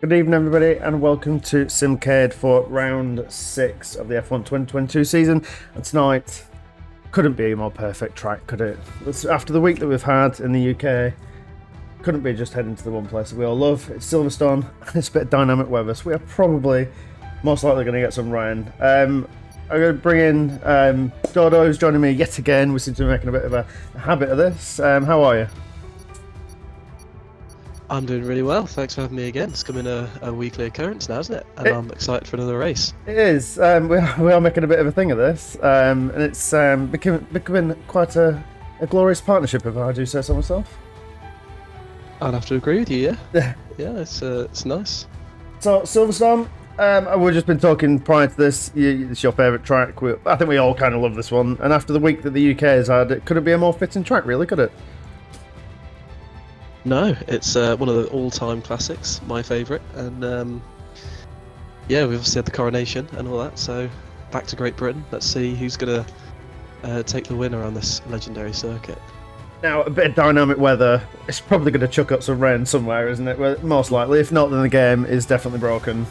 Good evening, everybody, and welcome to Simcade for round 6 of the F1 2022 season. And tonight couldn't be a more perfect track, could it? After the week that we've had in the UK, couldn't be just heading to the one place that we all love. It's Silverstone, and it's a bit of dynamic weather, so we are probably most likely going to get some rain. I'm going to bring in Dodo, who's joining me yet again. We seem to be making a bit of a habit of this. How are you? I'm doing really well, thanks for having me again. It's becoming a weekly occurrence now, isn't it? And I'm excited for another race. It is. We are making a bit of a thing of this, and it's becoming quite a glorious partnership, if I do say so myself. I'd have to agree with you, Yeah. Yeah, it's nice. So, Silverstone, we've just been talking prior to this. It's your favourite track. I think we all kind of love this one. And after the week that the UK has had, it couldn't be a more fitting track, really, could it? No, it's one of the all-time classics, my favourite. And yeah, we obviously had the coronation and all that, so back to Great Britain. Let's see who's going to take the win around this legendary circuit. Now, a bit of dynamic weather. It's probably going to chuck up some rain somewhere, isn't it? Well, most likely. If not, then the game is definitely broken.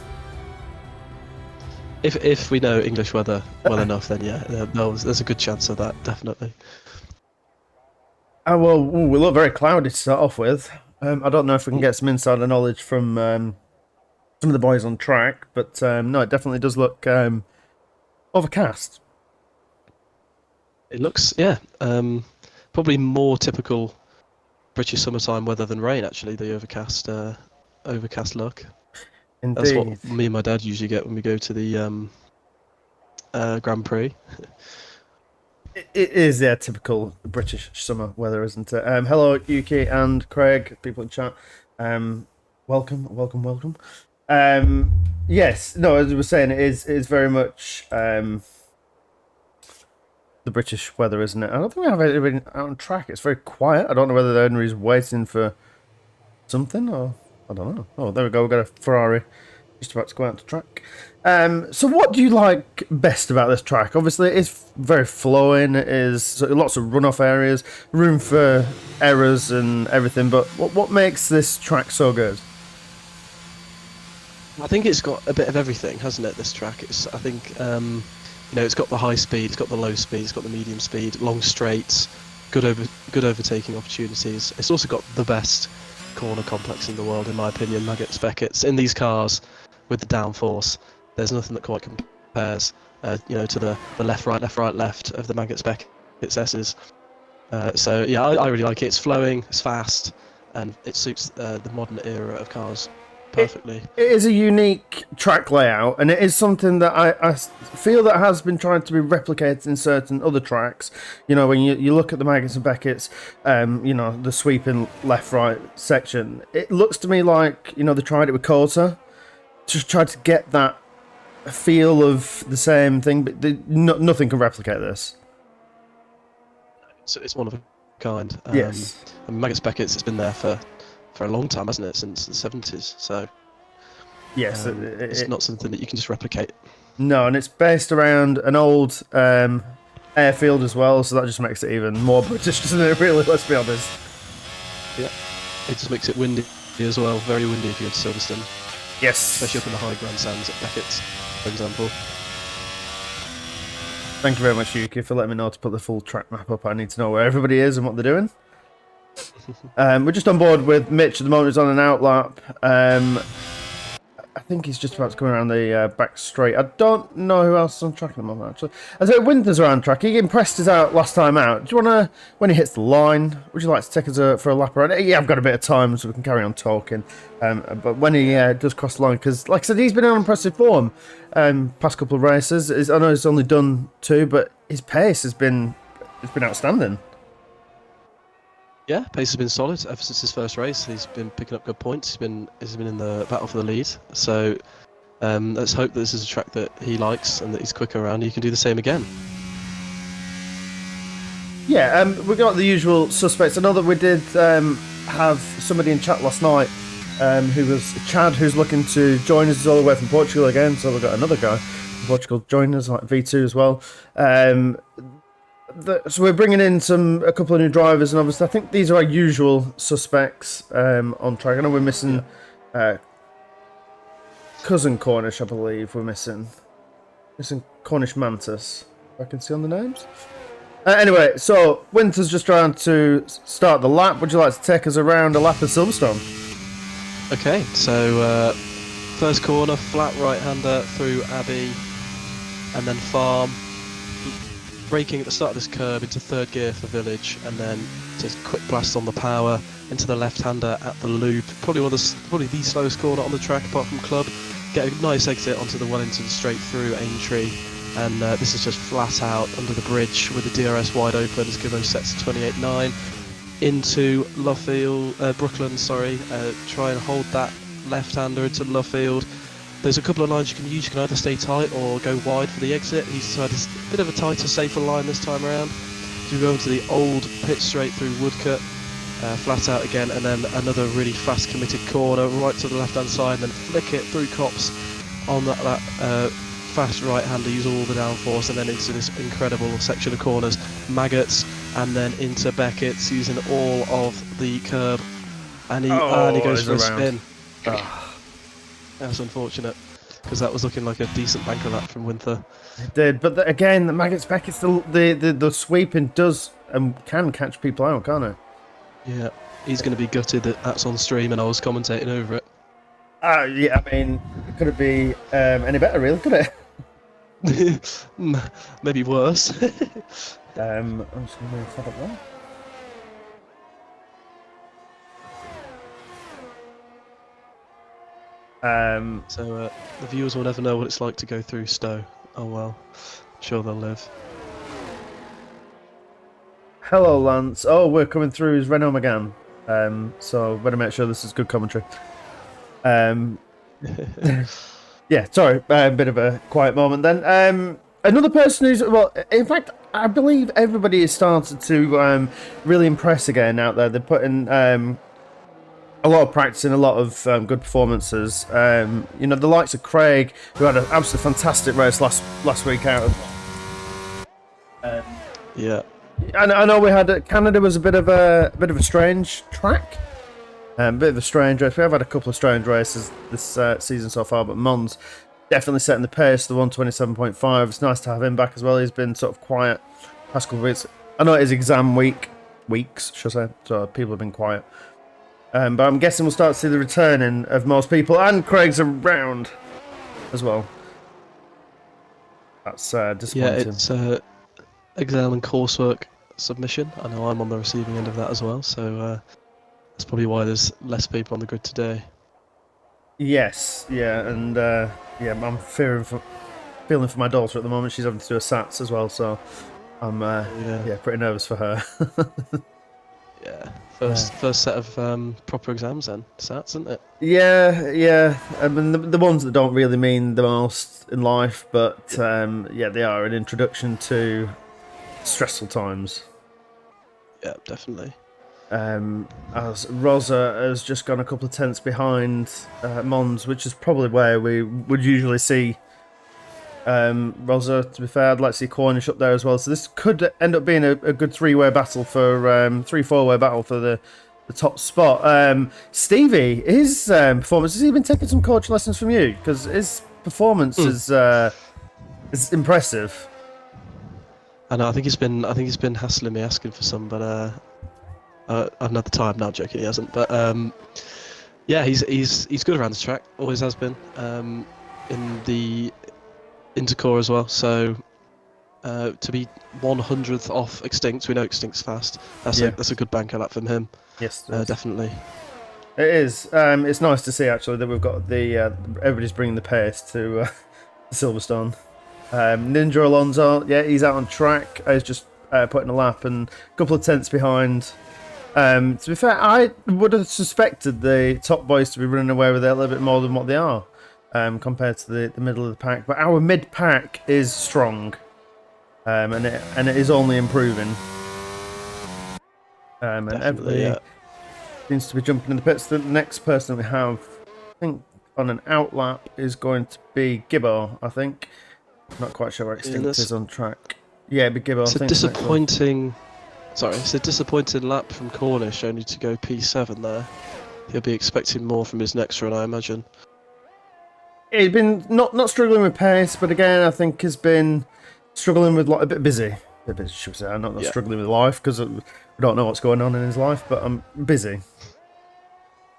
If we know English weather well enough, then yeah, there's a good chance of that, definitely. Oh, well, we look very cloudy to start off with. I don't know if we can get some insider knowledge from some of the boys on track, but no, it definitely does look overcast. It looks, yeah, probably more typical British summertime weather than rain, actually, the overcast look. Indeed. That's what me and my dad usually get when we go to the Grand Prix. It is, yeah, typical British summer weather, isn't it? Hello, Yuki and Craig, people in chat. Welcome. Yes, no, as we were saying, it is very much the British weather, isn't it? I don't think we have anybody out on track. It's very quiet. I don't know whether the owner is waiting for something, or I don't know. Oh, there we go. We've got a Ferrari just about to go out to track. So what do you like best about this track? Obviously, it's very flowing. It is lots of runoff areas, room for errors and everything. But what makes this track so good? I think it's got a bit of everything, hasn't it? This track. I think it's got the high speed, it's got the low speed, it's got the medium speed, long straights, good overtaking opportunities. It's also got the best corner complex in the world, in my opinion. Maggots Beckett's in these cars with the downforce. There's nothing that quite compares, to the left, right, left, right, left of the Maggots Beckett's S's. So yeah, I really like it. It's flowing, it's fast, and it suits the modern era of cars perfectly. It is a unique track layout, and it is something that I feel that has been trying to be replicated in certain other tracks. You know, when you look at the Maggots and Beckett's, the sweeping left-right section, it looks to me like, they tried it with Corsa, just tried to get that feel of the same thing, but nothing can replicate this. So it's one of a kind. Yes. And Maggots Beckett's, it's been there for a long time, hasn't it? Since the 70s. So yes, it's not something that you can just replicate. No, and it's based around an old airfield as well, so that just makes it even more British, doesn't it? Really, let's be honest. Yeah, it just makes it windy as well. Very windy if you go to Silverstone. Yes, especially up in the high grandstands at Beckett's, for example. Thank you very much, Yuki, for letting me know to put the full track map up. I need to know where everybody is and what they're doing. We're just on board with Mitch at the moment. He's on an outlap. I think he's just about to come around the back straight. I don't know who else is on track at the moment, actually. I said Winter's around track. He impressed us out last time out. Do you want to, when he hits the line, would you like to take us for a lap around? Yeah, I've got a bit of time, so we can carry on talking. But when he does cross the line, because, like I said, he's been in impressive form past couple of races. I know he's only done 2, but his pace has been outstanding. Yeah, pace has been solid ever since his first race. He's been picking up good points. He's been in the battle for the lead. So let's hope that this is a track that he likes and that he's quicker around. He can do the same again. Yeah, we got the usual suspects. I know that we did have somebody in chat last night who was Chad, who's looking to join us all the way from Portugal again. So we've got another guy from Portugal joining us, like V2 as well. So we're bringing in a couple of new drivers, and obviously I think these are our usual suspects on track. I know we're missing cousin Cornish, I believe we're missing. Missing Cornish Mantis. If I can see on the names. Anyway, so Winter's just trying to start the lap. Would you like to take us around a lap of Silverstone? Okay, so first corner, flat right-hander through Abbey, and then Farm, braking at the start of this curb into third gear for Village, and then just quick blast on the power into the left-hander at the loop. Probably probably the slowest corner on the track apart from Club. Get a nice exit onto the Wellington straight through Aintree, and this is just flat out under the bridge with the DRS wide open as Gibbo sets to 28.9 into Luffield, Brooklyn. Try and hold that left-hander into Luffield. There's a couple of lines you can use. You can either stay tight or go wide for the exit. He's decided a bit of a tighter, safer line this time around. So we go into the old pit straight through Woodcut, flat out again, and then another really fast committed corner right to the left-hand side, and then flick it through Cops on that fast right-hander, use all the downforce, and then into this incredible section of corners, Maggots, and then into Beckett's using all of the curb, and he goes for a spin. That's unfortunate, because that was looking like a decent banker lap from Winther. It did, but again, the Maggots Beckett's the sweeping does and can catch people out, can't it? Yeah, he's going to be gutted that that's on stream and I was commentating over it. Yeah, I mean, could it be any better, really? Could it? Maybe worse. I'm just going to move that up there. So the viewers will never know what it's like to go through Stowe. Oh well, I'm sure they'll live. Hello, Lance. Oh, we're coming through as Renault Megane. So better make sure this is good commentary. Yeah, sorry, a bit of a quiet moment then. Another person who's, well, in fact, I believe everybody has started to really impress again out there. They're putting a lot of practice in, a lot of good performances. You know, the likes of Craig, who had an absolutely fantastic race last week out. Yeah. I know we had Canada was a bit of a strange track, a bit of a strange race. We have had a couple of strange races this season so far, but Mons definitely setting the pace. The 127.5. It's nice to have him back as well. He's been sort of quiet past couple of weeks. I know it is exam weeks, should I say? So people have been quiet. But I'm guessing we'll start to see the returning of most people, and Craig's around as well. That's disappointing. Yeah, it's exam and coursework submission. I know I'm on the receiving end of that as well, so that's probably why there's less people on the grid today. Yes, yeah, and yeah, I'm feeling for my daughter at the moment. She's having to do a SATs as well, so I'm yeah, pretty nervous for her. Yeah, first set of proper exams then, SATs, isn't it? Yeah. I mean, the ones that don't really mean the most in life, but yeah, they are an introduction to stressful times. Yeah, definitely. As Rosa has just gone a couple of tenths behind Mons, which is probably where we would usually see Rosa. To be fair, I'd like to see Cornish up there as well. So this could end up being a good three-way battle for four-way battle for the top spot. Stevie, his performance, has he been taking some coach lessons from you? Because his performance is impressive. I know. I think he's been hassling me, asking for some, but another time. No, I'm joking. He hasn't. But yeah, he's good around the track. Always has been. In the Intercore as well. So to be 100th off Extinct, we know Extinct's fast. That's a good banker lap from him. Yes, definitely. It is. It's nice to see actually that we've got the everybody's bringing the pace to Silverstone. Ninja Alonso, yeah, he's out on track. He's just putting a lap and a couple of tenths behind. To be fair, I would have suspected the top boys to be running away with it a little bit more than what they are, compared to the middle of the pack. But our mid pack is strong, and it is only improving. And everybody seems to be jumping in the pits. The next person we have, I think, on an outlap is going to be Gibbo, I think. Not quite sure where Extinct is on track. Yeah, it'd be Gibbo. It's a disappointing. Sorry, it's a disappointing lap from Cornish, only to go P7 there. He'll be expecting more from his next run, I imagine. He's been not struggling with pace, but again, I think has been struggling with a bit busy. A bit busy, should we say? I'm not struggling with life because we don't know what's going on in his life, but I'm busy.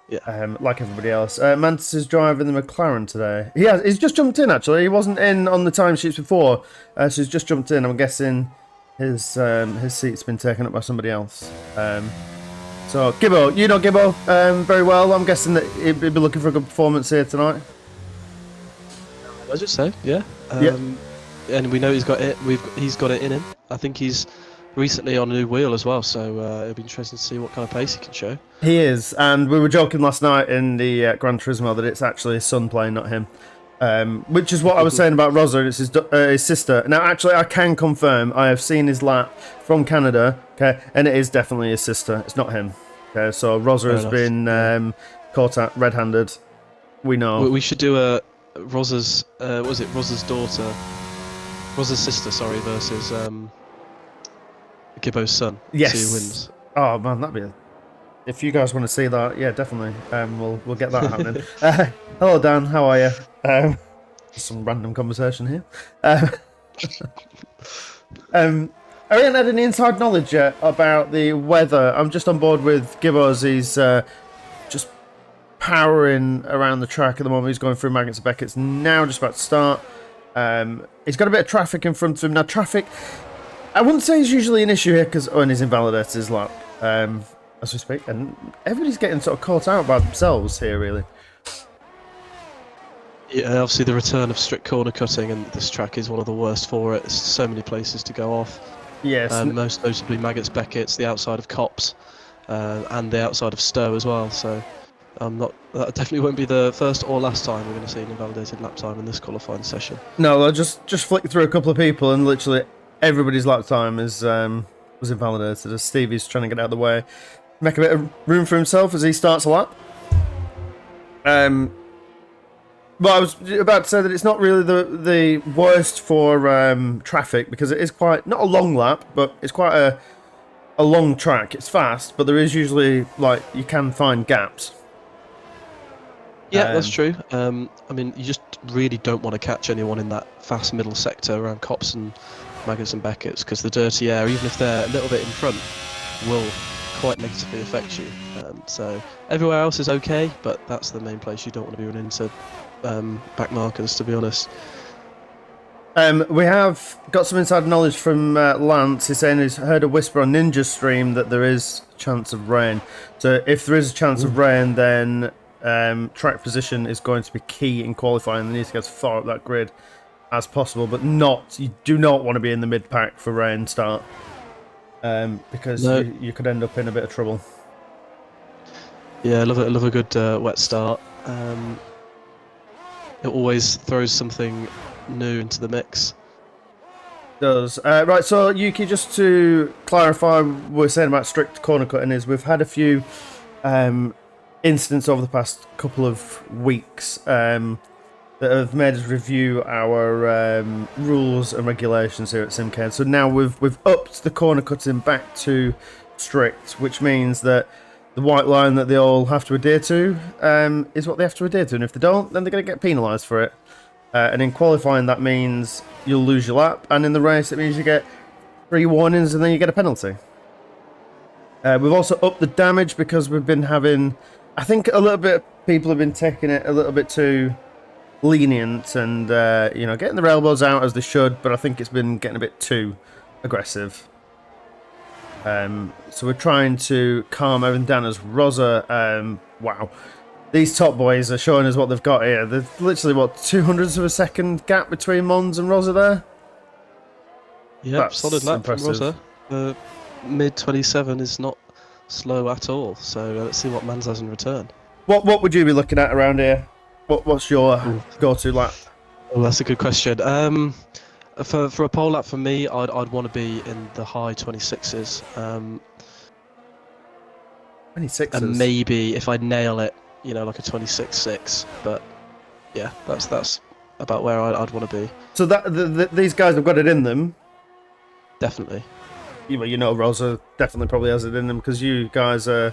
Yeah. Like everybody else. Mantis is driving the McLaren today. He's just jumped in actually. He wasn't in on the timesheets before, so he's just jumped in. I'm guessing his seat's been taken up by somebody else. So Gibbo, you know Gibbo very well. I'm guessing that he'd be looking for a good performance here tonight. I just say, yeah. And we know he's got it. He's got it in him. I think he's recently on a new wheel as well, so it'll be interesting to see what kind of pace he can show. He is, and we were joking last night in the Gran Turismo that it's actually his son playing, not him. Which is what I was saying about Rosa, and it's his sister. Now, actually, I can confirm I have seen his lap from Canada, okay, and it is definitely his sister. It's not him. Okay, so Rosa has been caught out red-handed. We know. We should do a Rosa's. Was it Rosa's daughter? Rosa's sister, sorry, versus Gibbo's son. Yes. See who wins. Oh man, that'd be. If you guys want to see that, yeah, definitely. We'll get that happening. Hello, Dan. How are you? Some random conversation here. I haven't had any inside knowledge yet about the weather. I'm just on board with Gibbos. He's just powering around the track at the moment. He's going through Magnets and Beckett's now, just about to start. He's got a bit of traffic in front of him now. Traffic, I wouldn't say is usually an issue here because he's invalidated his lap as we speak, and everybody's getting sort of caught out by themselves here, really. Yeah, obviously the return of strict corner cutting, and this track is one of the worst for it. There's so many places to go off. Yes. Most notably Maggotts Beckett's, the outside of Copse, and the outside of Stowe as well. So that definitely won't be the first or last time we're going to see an invalidated lap time in this qualifying session. No, I just flicked through a couple of people, and literally everybody's lap time is was invalidated as Stevie's trying to get out of the way, make a bit of room for himself as he starts a lap. But I was about to say that it's not really the worst for traffic because it is quite, not a long lap, but it's quite a long track. It's fast, but there is usually, like, you can find gaps. Yeah, that's true. I mean, you just really don't want to catch anyone in that fast middle sector around Copse and Maggotts and Beckett's because the dirty air, even if they're a little bit in front, will quite negatively affect you. So everywhere else is okay, but that's the main place you don't want to be running into back markers, to be honest. We have got some inside knowledge from Lance. He's saying he's heard a whisper on Ninja's stream that there is a chance of rain. So if there is a chance of rain, then track position is going to be key in qualifying. They need to get as far up that grid as possible, but you do not want to be in the mid-pack for rain start because you could end up in a bit of trouble. Yeah, I love a good wet start. It always throws something new into the mix. It does. Right, so Yuki, just to clarify what we're saying about strict corner cutting is we've had a few incidents over the past couple of weeks that have made us review our rules and regulations here at Simcade. So now we've upped the corner cutting back to strict, which means that the white line that they all have to adhere to is what they have to adhere to, and if they don't, then they're going to get penalised for it. And in qualifying, that means you'll lose your lap, and in the race, it means you get 3 warnings and then you get a penalty. We've also upped the damage because we've been having, I think a little bit of people have been taking it a little bit too lenient and getting their elbows out as they should, but I think it's been getting a bit too aggressive. So we're trying to calm everything down as Rosa. Wow, these top boys are showing us what they've got here. There's literally 200ths of a second gap between Mons and Rosa there. Yeah, solid lap from Rosa. Mid 27 is not slow at all. So let's see what Mans has in return. What would you be looking at around here? What's your go-to lap? Well, that's a good question. For a pole lap for me, I'd want to be in the high 26s. 26s? And maybe if I nail it, like a 26.6. But yeah, that's about where I'd want to be. So these guys have got it in them. Definitely. Rosa definitely probably has it in them because you guys there's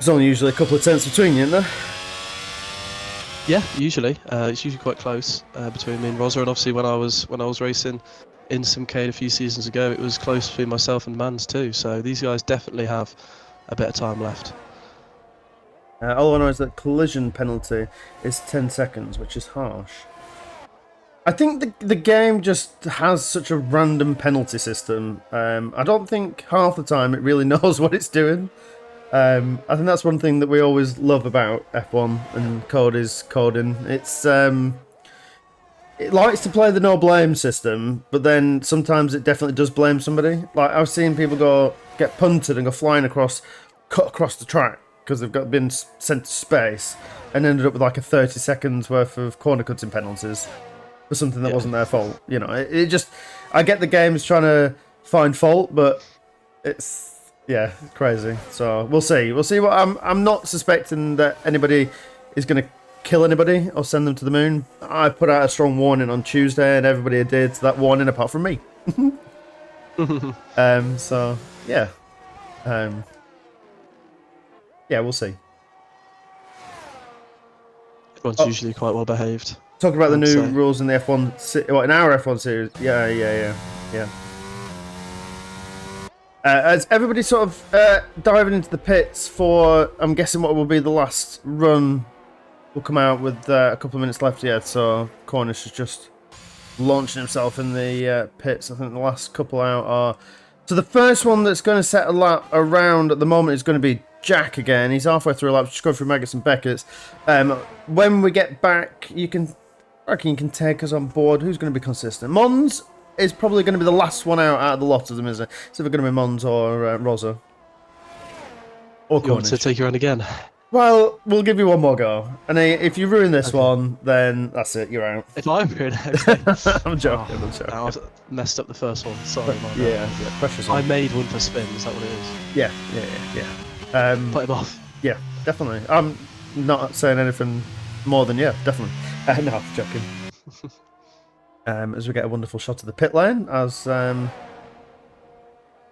only usually a couple of tenths between you, isn't there? Yeah, usually it's usually quite close between me and Rosa, and obviously when I was racing in Simcade a few seasons ago, it was close between myself and Mans too. So these guys definitely have a bit of time left. All I know is that collision penalty is 10 seconds, which is harsh. I think the game just has such a random penalty system. I don't think half the time it really knows what it's doing. I think that's one thing that we always love about F1 and coding. It likes to play the no blame system, but then sometimes it definitely does blame somebody. Like I was seeing people get punted and go flying cut across the track because they've been sent to space and ended up with like a 30 seconds worth of corner cutting penalties for something that wasn't their fault. You know, it just, I get the game's trying to find fault, but it's crazy. So we'll see. We'll see what I'm not suspecting that anybody is going to kill anybody or send them to the moon. I put out a strong warning on Tuesday, and everybody adhered to that warning apart from me. So yeah, we'll see. Everyone's usually quite well behaved. Talking about the new rules in the F1, in our F1 series. Yeah. As everybody sort of diving into the pits for, I'm guessing what will be the last run. We'll come out with a couple of minutes left yet, so Cornish is just launching himself in the pits. I think the last couple out are... So the first one that's going to set a lap around at the moment is going to be Jack again. He's halfway through a lap, just going through Megas and Beckett's. When we get back, I reckon you can take us on board. Who's going to be consistent? Mons is probably going to be the last one out of the lot of them, isn't it? It's either going to be Mons or Rosa. Or Cornish. You want to take you around again? Well, we'll give you one more go. And if you ruin this one, then that's it, you're out. If I ruin it, I'm joking, I'm joking. I messed up the first one, sorry. Yeah, pressure's on. I made one for spin, is that what it is? Yeah. Put him off. Yeah, definitely. I'm not saying anything more than yeah, definitely. No, I'm joking. As we get a wonderful shot of the pit lane, as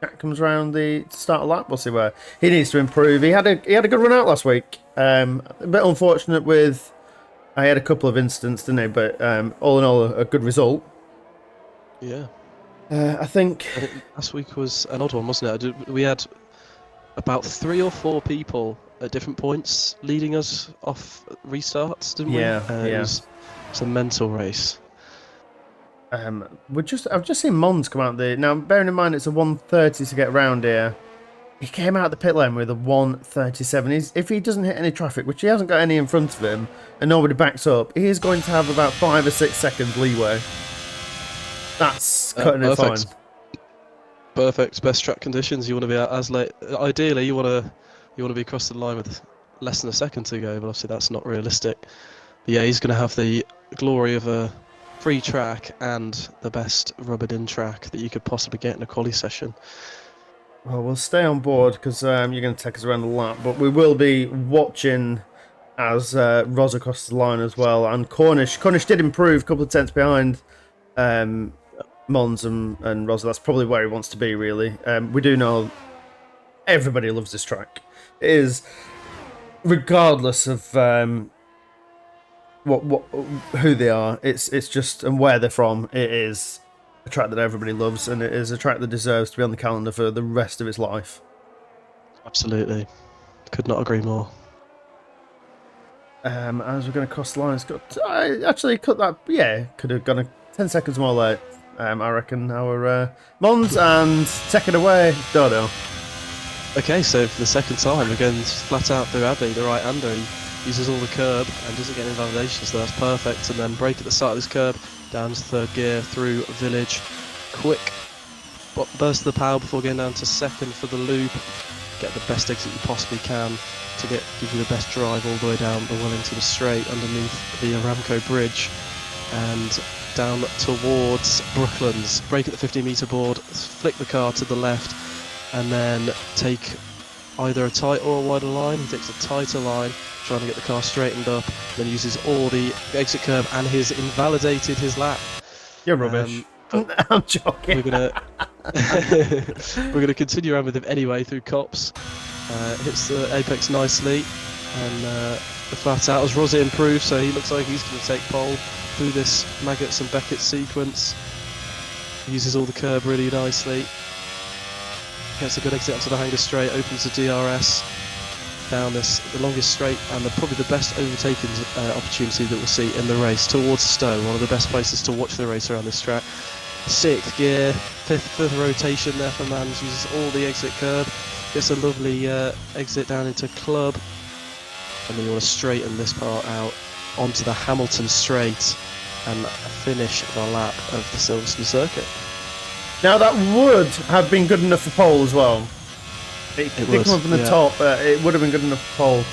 Jack comes around the start of lap, we'll see where he needs to improve. He had a good run out last week. A bit unfortunate with, I had a couple of incidents, didn't he? But all in all, a good result. Yeah. I think last week was an odd one, wasn't it? We had about 3 or 4 people at different points leading us off restarts, didn't we? Yeah. It was a mental race. I've just seen Mons come out there. Now, bearing in mind it's a 130 to get round here. He came out the pit lane with a 137. If he doesn't hit any traffic, which he hasn't got any in front of him, and nobody backs up, he is going to have about 5 or 6 seconds leeway. That's cutting it fine. Perfect. Best track conditions. You want to be out as late. Ideally, you want to be across the line with less than a second to go, but obviously that's not realistic. But yeah, he's going to have the glory of a free track and the best rubbered in track that you could possibly get in a quali session. Well, we'll stay on board because you're going to take us around the lap, but we will be watching as Rosa crosses the line as well. And Cornish did improve, a couple of tenths behind Mons and Rosa. That's probably where he wants to be, really. We do know everybody loves this track. It is, regardless of who they are, it's just, and where they're from, it is a track that everybody loves, and it is a track that deserves to be on the calendar for the rest of its life. Absolutely. Could not agree more. As we're going to cross the line, I actually cut that, could have gone 10 seconds more late. I reckon our Mons, and take it away, Dodo. Okay, so for the second time, again, flat out through Abbey, the right-hander, he uses all the curb and doesn't get any validation, so that's perfect. And then brake at the start of this curb, down to third gear, through Village. Quick burst of the power before getting down to second for the loop. Get the best exit you possibly can to give you the best drive all the way down the Wellington straight underneath the Aramco bridge. And down towards Brooklands. Brake at the 50-metre board, flick the car to the left, and then take either a tight or a wider line. He takes a tighter line, trying to get the car straightened up, then uses all the exit curb, and he's invalidated his lap. You're rubbish. I'm joking. We're gonna continue around with him anyway through Cops. Hits the apex nicely, and the flat out as Rossi improved, so he looks like he's going to take pole through this Maggots and Beckett sequence. He uses all the curb really nicely. Gets a good exit onto the hanger straight, opens the DRS down the longest straight, and probably the best overtaking opportunity that we'll see in the race towards Stowe. One of the best places to watch the race around this track. 6th gear, fifth rotation there for Mans, uses all the exit curb, gets a lovely exit down into Club, and then you want to straighten this part out onto the Hamilton straight and finish the lap of the Silverstone circuit. Now that would have been good enough for pole as well. It did come up from the top, it would have been good enough for pole.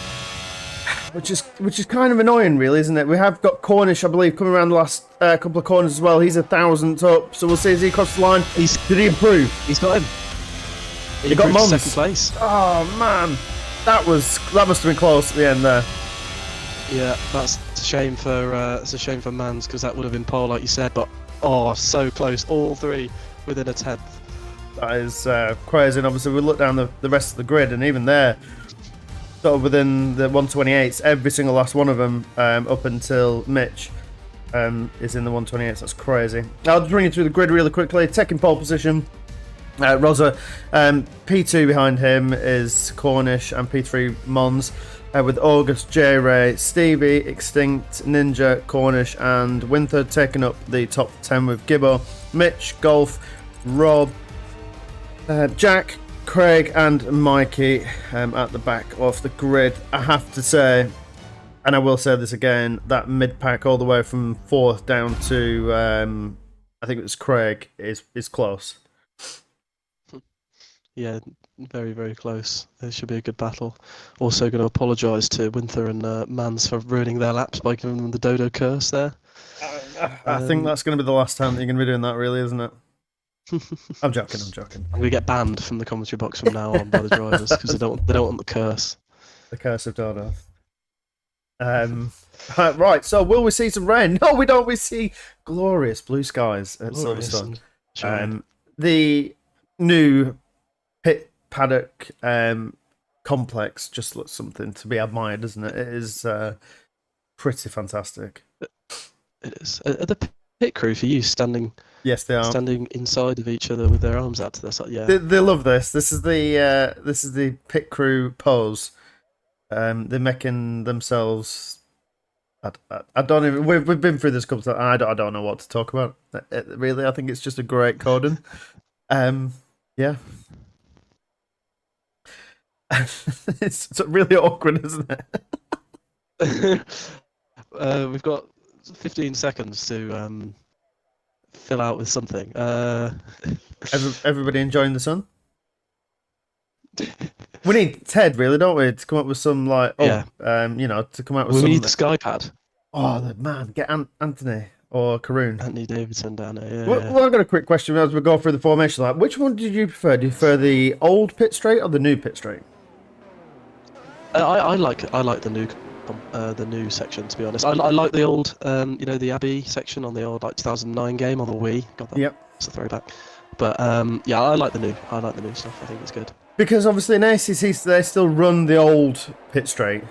Which is kind of annoying, really, isn't it? We have got Cornish, I believe, coming around the last couple of corners as well. He's 1,000th up, so we'll see as he crosses the line. Did he improve? He's got him. He got Mons. Second place. Oh man, that must have been close at the end there. Yeah, that's a shame for Mans, because that would have been pole, like you said. But so close, all three within a tenth. That is crazy. And obviously, we look down the rest of the grid, and even there, sort of within the 128s, every single last one of them, up until Mitch, is in the 128s. That's crazy. I'll just bring you through the grid really quickly. Taking pole position, Rosa. P2 behind him is Cornish, and P3 Mons, with August, J-Ray, Stevie, Extinct, Ninja, Cornish, and Winther taking up the top 10 with Gibbo, Mitch, Golf, Rob, Jack, Craig and Mikey at the back of the grid. I have to say, and I will say this again, that mid-pack all the way from 4th down to, I think it was Craig, is close. Yeah, very, very close. It should be a good battle. Also going to apologise to Winther and Mans for ruining their laps by giving them the Dodo curse there. I think that's going to be the last time that you're going to be doing that, really, isn't it? I'm joking. I'm going to get banned from the commentary box from now on by the drivers because they don't want the curse. The curse of Dodo. Right, so will we see some rain? No, we don't. We see glorious blue skies at Silverstone. The new pit paddock complex just looks something to be admired, doesn't it? It is pretty fantastic. It is. Are the pit crew for you standing? Yes, they are standing inside of each other with their arms out to their side. Yeah, they love this. This is the pit crew pose. They're making themselves. I don't even. We've been through this couple of times. I don't know what to talk about. Really, I think it's just a great coding. Yeah. It's really awkward, isn't it? We've got 15 seconds to fill out with something. Everybody enjoying the sun? We need Ted, really, don't we, to come up with some to come out with. We need the Skypad. Oh man, get Anthony or Karoon. Anthony Davidson down there. Yeah, well, I've got a quick question as we go through the formation. Like, which one did you prefer? Do you prefer the old pit straight or the new pit straight? I like the new section, to be honest. I like the old, the Abbey section on the old 2009 game on the Wii. God, that's a throwback. But I like the new. I like the new stuff. I think it's good. Because obviously in ACC they still run the old pit straight,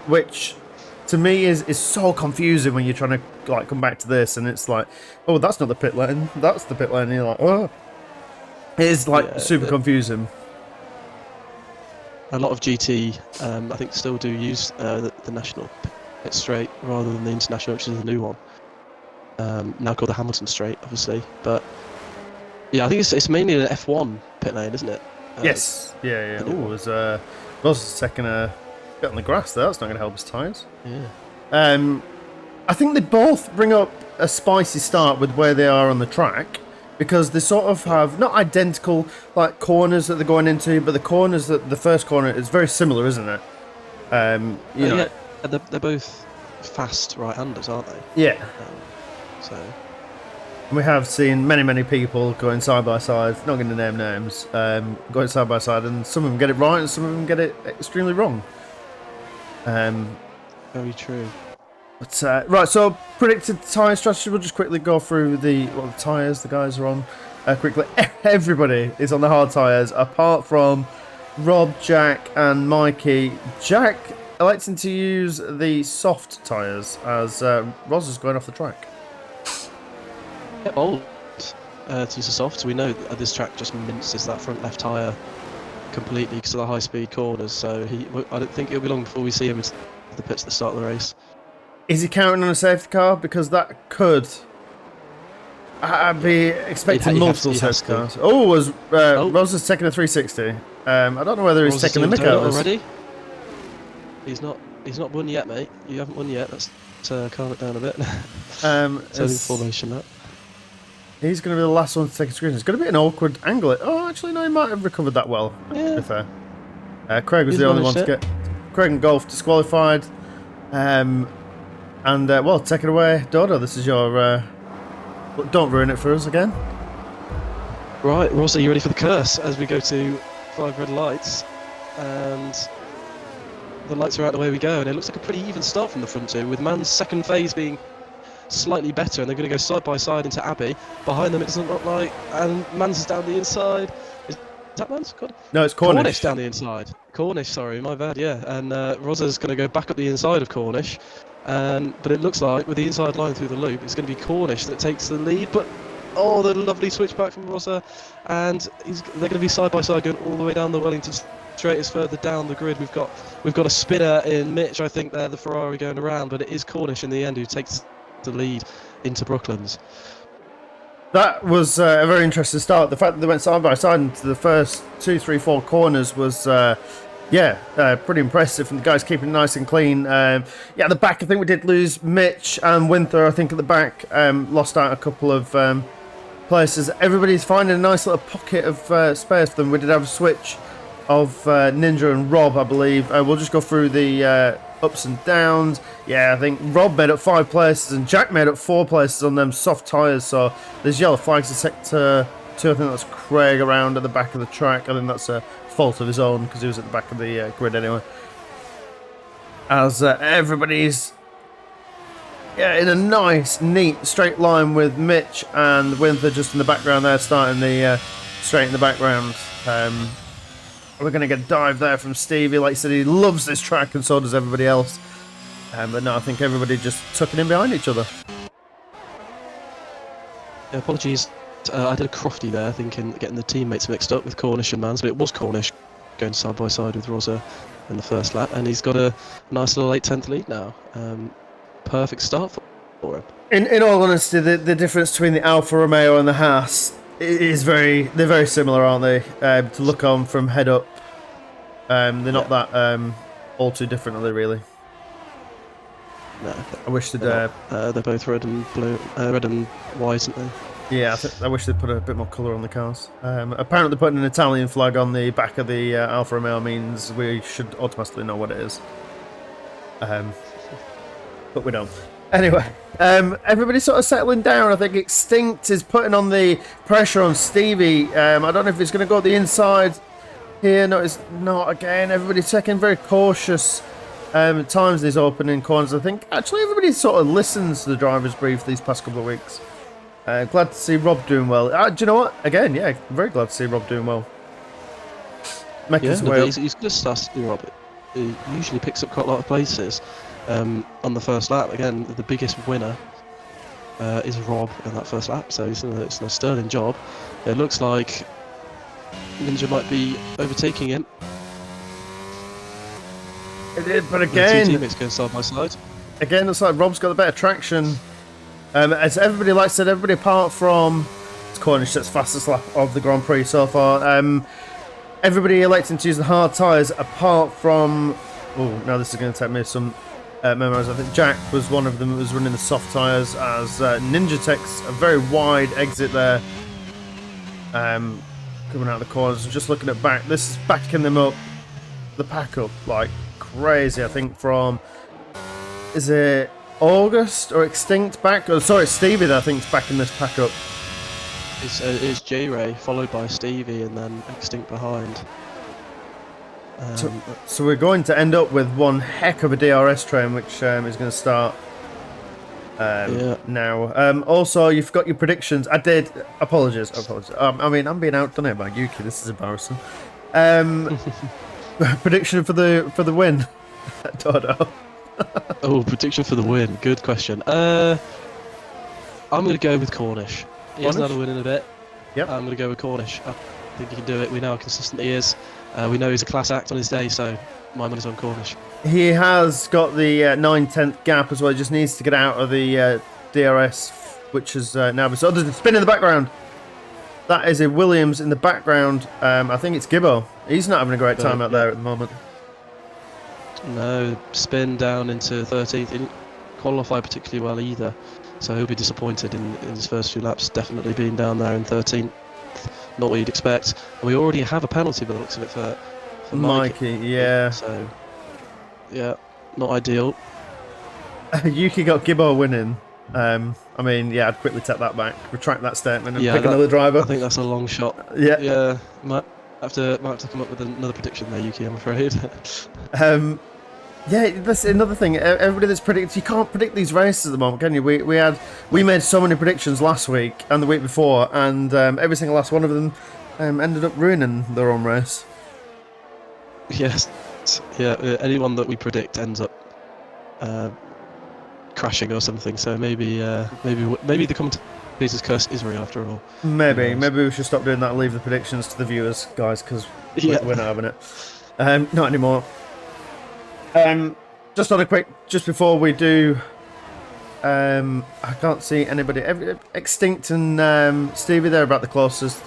which to me is so confusing when you're trying to come back to this, and it's like, oh, that's not the pit lane, that's the pit lane, and you're like, oh, it is super confusing. A lot of GT, I think, still do use the national pit straight rather than the international, which is the new one. Now called the Hamilton straight, obviously, but yeah, I think it's mainly an F1 pit lane, isn't it? Yes, yeah. Oh, it was taking a bit on the grass there. That's not going to help his tyres. Yeah. I think they both bring up a spicy start with where they are on the track, because they sort of have not identical corners that they're going into, but the first corner is very similar, isn't it? Yeah, they're both fast right-handers, aren't they? Yeah. So we have seen many people going side by side. Not going to name names. Going side by side, and some of them get it right, and some of them get it extremely wrong. Very true. But right, so predicted tyre strategy. We'll just quickly go through the tyres the guys are on. Quickly, everybody is on the hard tyres apart from Rob, Jack, and Mikey. Jack electing to use the soft tyres as Roz is going off the track. Yeah, bold to use the softs. We know that this track just minces that front left tyre completely because of the high-speed corners. So I don't think it'll be long before we see him in the pits at the start of the race. Is he counting on a safety car? Because that could. I'd be expecting multiple safety cars. Oh, was Roz is taking a 360. I don't know whether he's taking the mick out of us. Already? He's not won yet, mate. You haven't won yet. Let's calm it down a bit. Formation that. He's going to be the last one to take a screen. It's going to be an awkward angle. Oh, actually, no, he might have recovered that well. Yeah. To be fair. Craig was the only one to get. Craig and Golf disqualified. Well, take it away, Dodo. This is your. Don't ruin it for us again. Right, Ross, are you ready for the curse as we go to 5 red lights? And the lights are out, away we go. And it looks like a pretty even start from the front two, with Man's second phase being slightly better, and they're going to go side by side into Abbey. Behind them, it doesn't look like, and Man's is down the inside. Is that Man's? God. No, it's Cornish. Cornish down the inside. Cornish, sorry, my bad, yeah. And Rosa's going to go back up the inside of Cornish. But it looks like, with the inside line through the loop, it's going to be Cornish that takes the lead. But, oh, the lovely switchback from Rosa. And they're going to be side by side going all the way down the Wellington straight. Is further down the grid. We've got a spinner in Mitch, I think, there, the Ferrari going around. But it is Cornish in the end who takes the lead into Brooklands. That was a very interesting start. The fact that they went side by side into the first 2, 3, 4 corners was pretty impressive. And the guys keeping it nice and clean. At the back, I think we did lose Mitch and Winther. I think at the back, lost out a couple of places. Everybody's finding a nice little pocket of space for them. We did have a switch of Ninja and Rob, I believe. We'll just go through the ups and downs. Yeah, I think Rob made up 5 places and Jack made up 4 places on them soft tyres. So there's yellow flags in sector 2. I think that's Craig around at the back of the track. I think that's a fault of his own because he was at the back of the grid anyway. As everybody's in a nice, neat, straight line with Mitch and Winther just in the background there, starting the straight in the background. We're going to get a dive there from Stevie. Like I said, he loves this track and so does everybody else. But no, I think everybody just tucking in behind each other. Yeah, apologies. I did a crofty there, thinking getting the teammates mixed up with Cornish and Mans, but it was Cornish going side by side with Rosa in the first lap, and he's got a nice little 8/10 lead now. Perfect start for him. In all honesty, the difference between the Alfa Romeo and the Haas is they're very similar, aren't they? To look on from head up, they're not that all too different, are they really? No, I wish they'd. They're both red and blue, red and white, aren't they? Yeah, I wish they'd put a bit more colour on the cars. Apparently, putting an Italian flag on the back of the Alfa Romeo means we should automatically know what it is. But we don't. Anyway, everybody's sort of settling down. I think Extinct is putting on the pressure on Stevie. I don't know if he's going to go the inside here. No, it's not again. Everybody's taking very cautious times in these opening corners. I think actually everybody sort of listens to the driver's brief these past couple of weeks. Glad to see Rob doing well. Do you know what? Again, yeah, very glad to see Rob doing well. Making his way up. He's good stuff, Rob. He usually picks up quite a lot of places. On the first lap, again, the biggest winner is Rob in that first lap, so it's a sterling job. It looks like Ninja might be overtaking him. It did, but again, the 2 teammates going side by side. Again, looks like Rob's got the better traction. As everybody likes said, everybody apart from Cornish, that's fastest lap of the Grand Prix so far. Everybody electing to use the hard tyres apart from. Oh, now this is going to take me some. Memories. I think Jack was one of them that was running the soft tyres as Ninja takes a very wide exit there. Coming out of the corners. Just looking at back. This is backing them up. The pack up like crazy. I think from. Is it August or Extinct back? Oh, sorry, Stevie that I think is backing this pack up. It's J-Ray followed by Stevie and then Extinct behind. So we're going to end up with one heck of a DRS train, which is going to start now. Also, you've got your predictions. I did. Apologies. I mean, I'm being outdone here by Yuki. This is embarrassing. Prediction for the win, Dodo. Oh, prediction for the win. Good question. I'm going to go with Cornish. He hasn't had a win in a bit. Yep. I'm going to go with Cornish. I think he can do it. We know how consistent he is. We know he's a class act on his day, so my money's on Cornish. He has got the 9/10 gap as well. He just needs to get out of the DRS, which is now... So there's a spin in the background. That is a Williams in the background. I think it's Gibbo. He's not having a great time out there at the moment. No, spin down into 13th. He didn't qualify particularly well either, so he'll be disappointed in his first few laps, definitely being down there in 13th. Not what you'd expect. And we already have a penalty by the looks of it for Mikey, yeah. So, yeah, not ideal. Yuki got Gibbo winning. I mean, yeah, I'd quickly take that back, retract that statement, and pick another driver. I think that's a long shot. Yeah, yeah. Might have to come up with another prediction there, Yuki. I'm afraid. Yeah, that's another thing. Everybody that's predicts, you can't predict these races at the moment, can you? We made so many predictions last week and the week before, and every single last one of them ended up ruining their own race. Yes, yeah. Anyone that we predict ends up crashing or something. So maybe the commentator's curse is real after all. Maybe we should stop doing that and leave the predictions to the viewers, guys, because we're not having it. Not anymore. Just on a quick, just before we do, I can't see anybody. Extinct and Stevie, they're about the closest.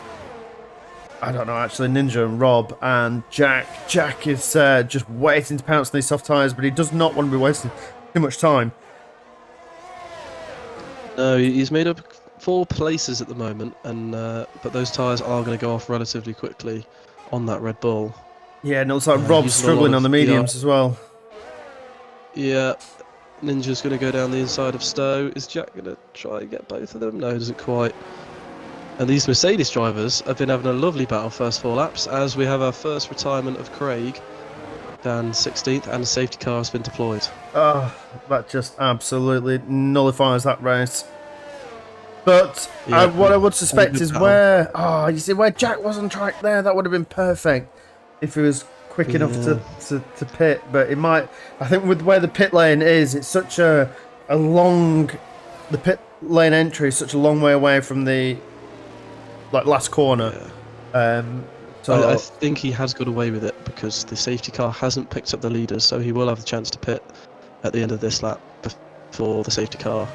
I don't know, actually, Ninja and Rob and Jack. Jack is just waiting to pounce on these soft tyres, but he does not want to be wasting too much time. No, he's made up 4 places at the moment, and but those tyres are going to go off relatively quickly on that Red Bull. Yeah, and it looks like Rob's struggling on the mediums as well. Yeah, Ninja's going to go down the inside of Stowe. Is Jack going to try and get both of them? No, doesn't quite. And these Mercedes drivers have been having a lovely battle first 4 laps, as we have our first retirement of Craig down 16th, and a safety car has been deployed. Oh, that just absolutely nullifies that race. But what I would suspect is where Jack was on track there, that would have been perfect if he was quick enough to pit. But it might, I think with where the pit lane is, it's such a long, the pit lane entry is such a long way away from the last corner. Yeah. So I think he has got away with it because the safety car hasn't picked up the leaders, so he will have the chance to pit at the end of this lap before the safety car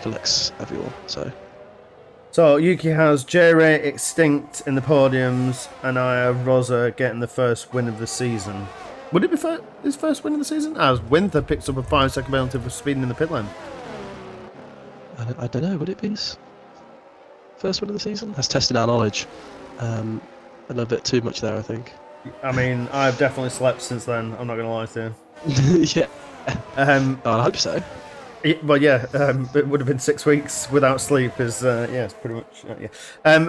collects everyone. So Yuki has J-Ray Extinct in the podiums, and I have Rosa getting the first win of the season. Would it be his first win of the season? As Winther picks up a 5-second penalty for speeding in the pit lane. I don't know, would it be his first win of the season? That's testing our knowledge. A little bit too much there, I think. I mean, I've definitely slept since then, I'm not going to lie to you. Yeah. I hope so. Well, yeah, it would have been 6 weeks without sleep. It's pretty much.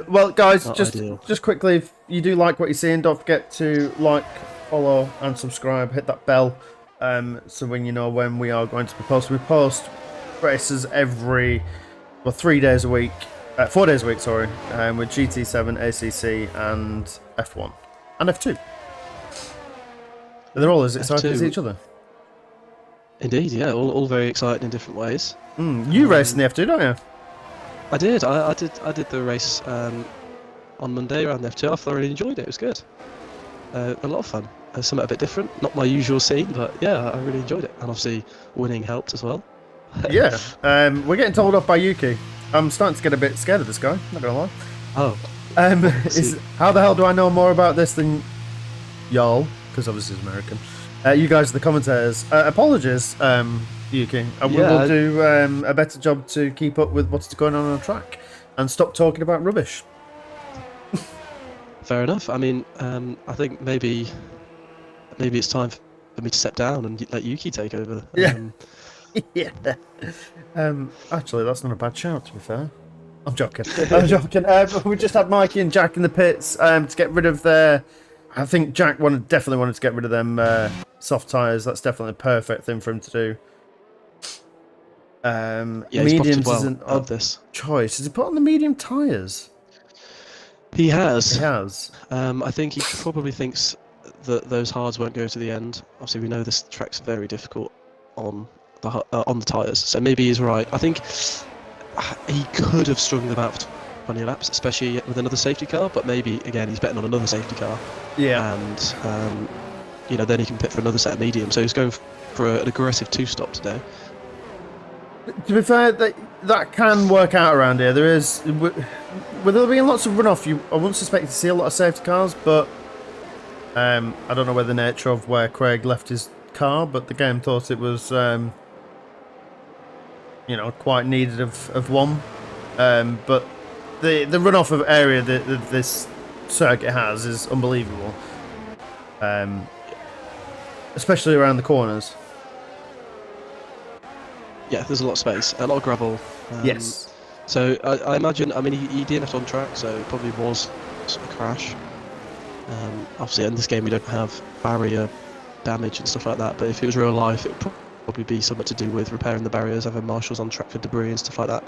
Well, guys, just quickly, if you do like what you're seeing, don't forget to like, follow, and subscribe. Hit that bell, so when you know when we are going to be posting. We post races every 3 days a week, 4 days a week, sorry, with GT7, ACC, and F1 and F2. They're all as exciting as each other. Indeed, yeah, all very exciting in different ways. You raced in the F2, don't you? I did. I did the race on Monday around the F2. I thoroughly enjoyed it. It was good. A lot of fun. Something a bit different. Not my usual scene, but yeah, I really enjoyed it. And obviously, winning helped as well. Yeah. We're getting told off by Yuki. I'm starting to get a bit scared of this guy. Not gonna lie. Oh. How the hell do I know more about this than y'all? Because obviously he's American. You guys are the commentators. Apologies, Yuki. We will do a better job to keep up with what's going on the track and stop talking about rubbish. Fair enough. I mean, I think maybe it's time for me to step down and let Yuki take over. Yeah. Yeah. Actually, that's not a bad shout, to be fair. I'm joking. We just had Mikey and Jack in the pits to get rid of their... I think Jack definitely wanted to get rid of them soft tyres. That's definitely a perfect thing for him to do. Yeah, mediums is an odd this choice. Has he put on the medium tyres? He has. He has. I think he probably thinks that those hards won't go to the end. Obviously, we know this track's very difficult on the tyres, so maybe he's right. I think he could have strung them out for 20 laps, especially with another safety car. But maybe again, he's betting on another safety car. Yeah. And then he can pit for another set of medium. So he's going for an aggressive two-stop today. To be fair, that can work out around here. There is, with there being lots of runoff, I wouldn't suspect to see a lot of safety cars, but I don't know whether the nature of where Craig left his car, but the game thought it was, quite needed of one. But the runoff of area that this circuit has is unbelievable, especially around the corners. Yeah, there's a lot of space, a lot of gravel. Yes. So I imagine, he DNF'd on track, so it probably was a crash. Obviously, in this game we don't have barrier damage and stuff like that, but if it was real life, it would probably be something to do with repairing the barriers, having marshals on track for debris and stuff like that.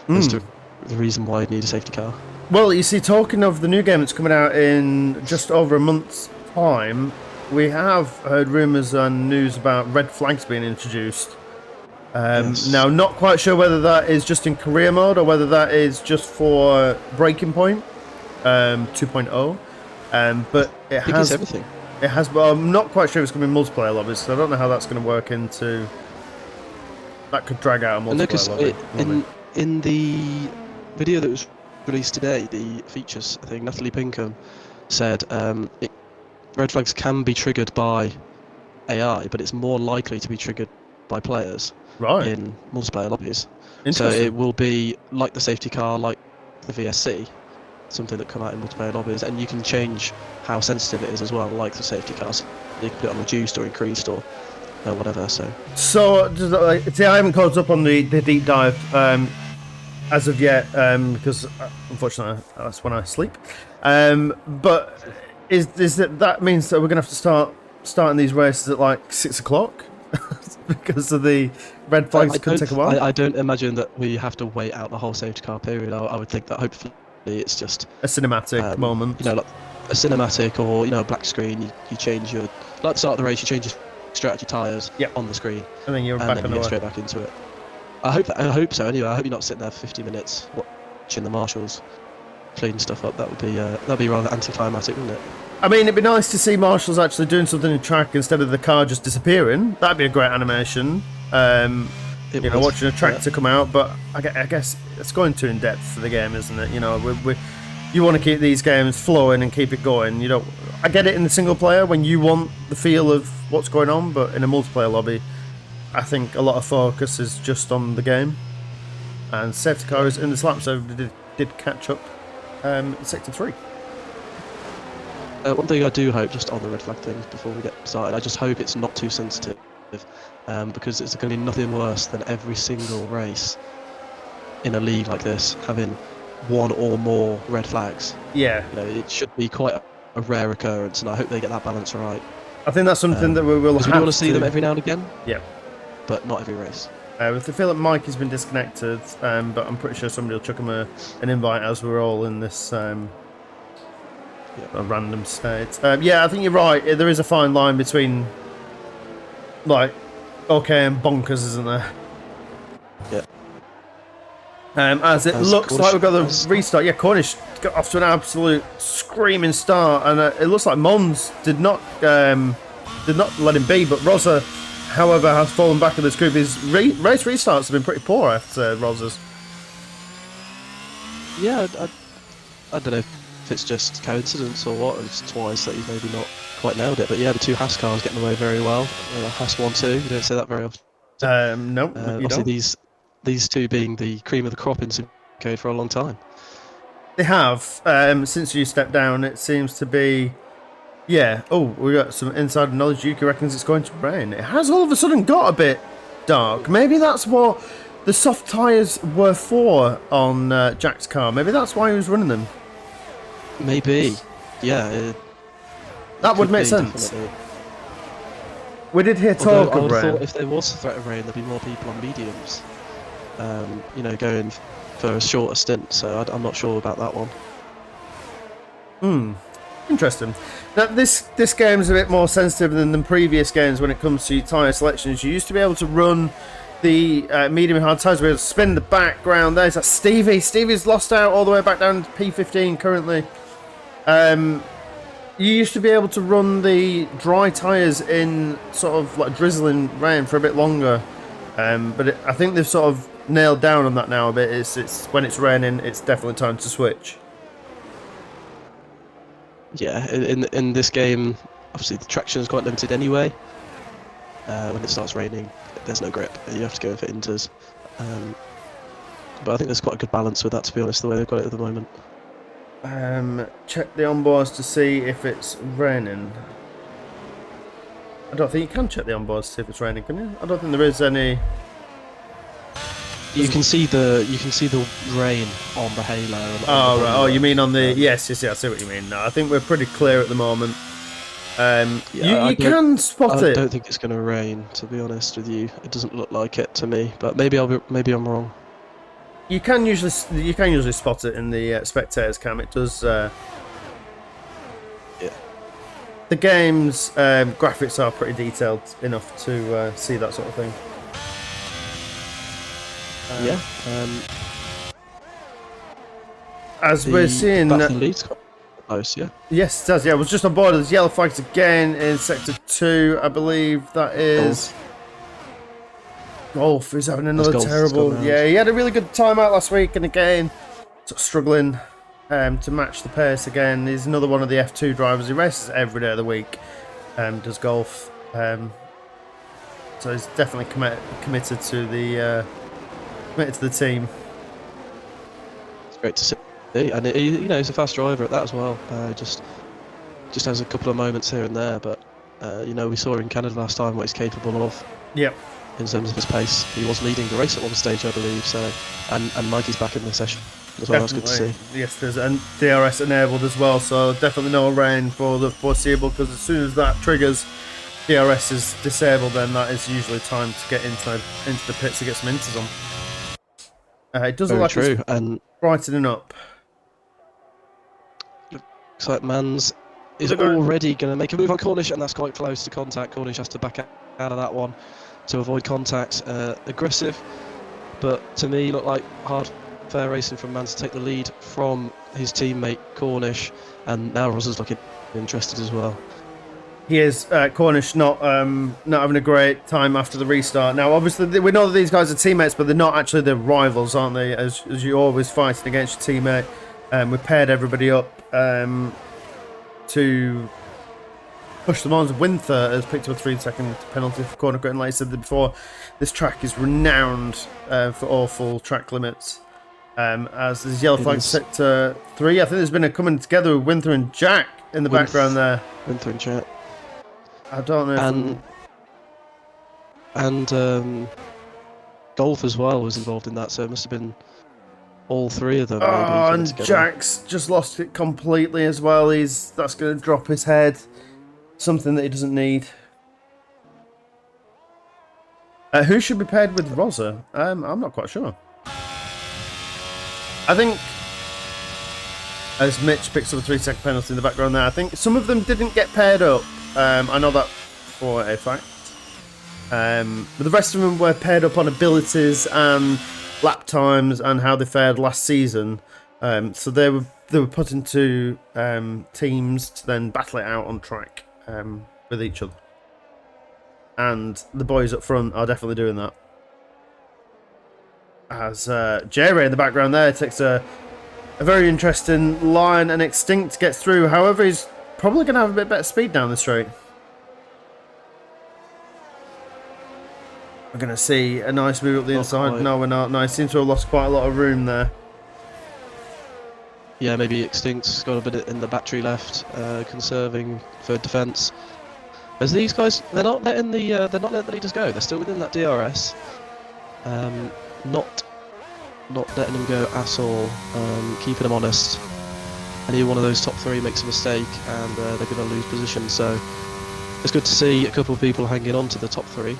That's the reason why you'd need a safety car. Well, you see, talking of the new game that's coming out in just over a month's time, we have heard rumours and news about red flags being introduced. Yes. Now, not quite sure whether that is just in career mode or whether that is just for Breaking Point 2.0. But it has everything. It has, but I'm not quite sure if it's going to be multiplayer lobbies. So I don't know how that's going to work into. That could drag out a multiplayer lobby. In the video that was released today, the features, I think Natalie Pinkham said red flags can be triggered by AI, but it's more likely to be triggered by players. Right. In multiplayer lobbies. So it will be like the safety car, like the VSC, something that come out in multiplayer lobbies, and you can change how sensitive it is as well, like the safety cars. You can put it on reduced or increased or whatever. So see, I haven't caught up on the deep dive as of yet because unfortunately that's when I sleep. But is that means that we're going to have to starting these races at like 6 o'clock? Because of the red flags could take a while. I don't imagine that we have to wait out the whole safety car period. I would think that hopefully it's just a cinematic moment. Like a cinematic or a black screen. You change your like the start of the race. You change your strategy tyres on the screen, and then you're back on the way. Straight back into it. I hope so. Anyway, I hope you're not sitting there for 50 minutes watching the marshals clean stuff up. That'd be rather anticlimactic, wouldn't it? I mean, it'd be nice to see marshals actually doing something in track instead of the car just disappearing. That'd be a great animation. Watching a tractor come out, but I guess it's going too in depth for the game, isn't it? You want to keep these games flowing and keep it going. I get it in the single player when you want the feel of what's going on, but in a multiplayer lobby, I think a lot of focus is just on the game. And safety cars in the slap so did catch up Sector 3. One thing I do hope, just on the red flag things before we get started, I just hope it's not too sensitive, because it's going to be nothing worse than every single race in a league like this having one or more red flags. Yeah. It should be quite a rare occurrence, and I hope they get that balance right. I think that's something that we will have. We want to see them every now and again. Yeah. But not every race. If I feel like Mike has been disconnected, but I'm pretty sure somebody will chuck him an invite as we're all in this a random state. Yeah, I think you're right. There is a fine line between like okay and bonkers, isn't there? Yeah. As it looks like we've got the restart. Yeah, Cornish got off to an absolute screaming start, and it looks like Mons did not let him be. But Rosa, however, has fallen back in this group. His race restarts have been pretty poor after Rosa's. Yeah, I don't know if it's just coincidence or what. It's twice that he's maybe not quite nailed it. But yeah, the two Haas cars getting away very well. Haas 1-2, you don't say that very often. No, you obviously don't. These two being the cream of the crop in Simcade for a long time. They have. Since you stepped down, it seems to be... Yeah. Oh, we got some inside knowledge. Yuki reckons it's going to rain. It has all of a sudden got a bit dark. Maybe that's what the soft tyres were for on Jack's car. Maybe that's why he was running them. Maybe. Yeah. That would make sense. Definitely. We did hear talk of rain. Thought if there was a threat of rain, there'd be more people on mediums. Going for a shorter stint. So I'm not sure about that one. Interesting. Now, this game is a bit more sensitive than previous games when it comes to tyre selections. You used to be able to run the medium and hard tyres. We able to spin the background. There's that Stevie. Stevie's lost out all the way back down to P15 currently. You used to be able to run the dry tyres in sort of like drizzling rain for a bit longer. But I think they've sort of nailed down on that now a bit. It's when it's raining, it's definitely time to switch. Yeah, in this game, obviously the traction is quite limited anyway. When it starts raining, there's no grip. You have to go for inters. But I think there's quite a good balance with that, to be honest, the way they've got it at the moment. Check the onboards to see if it's raining. I don't think you can check the onboards to see if it's raining, can you? I don't think there is any. You can see the rain on the halo. Oh right. Oh, you mean on the yes. I see what you mean. No, I think we're pretty clear at the moment. You can spot it. I don't think it's going to rain, to be honest with you. It doesn't look like it to me, but maybe I'm wrong. You can usually spot it in the spectators cam. It does. Yeah. The game's graphics are pretty detailed enough to see that sort of thing. Yeah. As we're seeing, the lead's quite close. Yeah. Yes, it does. Yeah, I was just on board. There's yellow flags again in sector 2. I believe that is. Golf is having another terrible. Yeah, he had a really good time out last week, and again, sort of struggling to match the pace again. He's another one of the F2 drivers. He races every day of the week. Does golf. So he's definitely committed to the team. It's great to see, and he's a fast driver at that as well. Just has a couple of moments here and there, but we saw in Canada last time what he's capable of. Yep. In terms of his pace, he was leading the race at one stage, I believe. So, and Mikey's back in the session as well. That's good to see. Yes, there's and DRS enabled as well, so definitely no rain for the foreseeable. Because as soon as that triggers, DRS is disabled, then that is usually time to get into the pits to get some inters on. It does look like it's brightening up. Looks like Mans is already going to make a move on Cornish, and that's quite close to contact. Cornish has to back out of that one to avoid contact. Aggressive, but to me looked like hard, fair racing from Mans to take the lead from his teammate Cornish, and now Ross is looking interested as well. He is. Cornish not having a great time after the restart. Now, obviously, we know that these guys are teammates, but they're not actually the rivals, aren't they? As you're always fighting against your teammate. We paired everybody up to push them on. Winther has picked up a 3-second penalty for corner cutting. Like I said before, this track is renowned for awful track limits. As there's yellow flag sector 3. I think there's been a coming together with Winther and Jack in the background there. Winther and Jack. I don't know. And Golf as well was involved in that, so it must have been all three of them. Oh, and Jack's just lost it completely as well. That's going to drop his head. Something that he doesn't need. Who should be paired with Rosa? I'm not quite sure. I think as Mitch picks up a 3-second penalty in the background there, I think some of them didn't get paired up. I know that for a fact. But the rest of them were paired up on abilities and lap times and how they fared last season. So they were put into teams to then battle it out on track with each other. And the boys up front are definitely doing that. As J-Ray in the background there takes a very interesting line, and Extinct gets through. However, he's probably going to have a bit better speed down the straight. We're going to see a nice move up the inside. Quite. No, we're not. No, he seems to have lost quite a lot of room there. Yeah, maybe Extinct's got a bit in the battery left, conserving for defence. As these guys, they're not letting the leaders go. They're still within that DRS. Not letting them go at all. Keeping them honest. Any one of those top three makes a mistake, and they're going to lose position. So it's good to see a couple of people hanging on to the top three.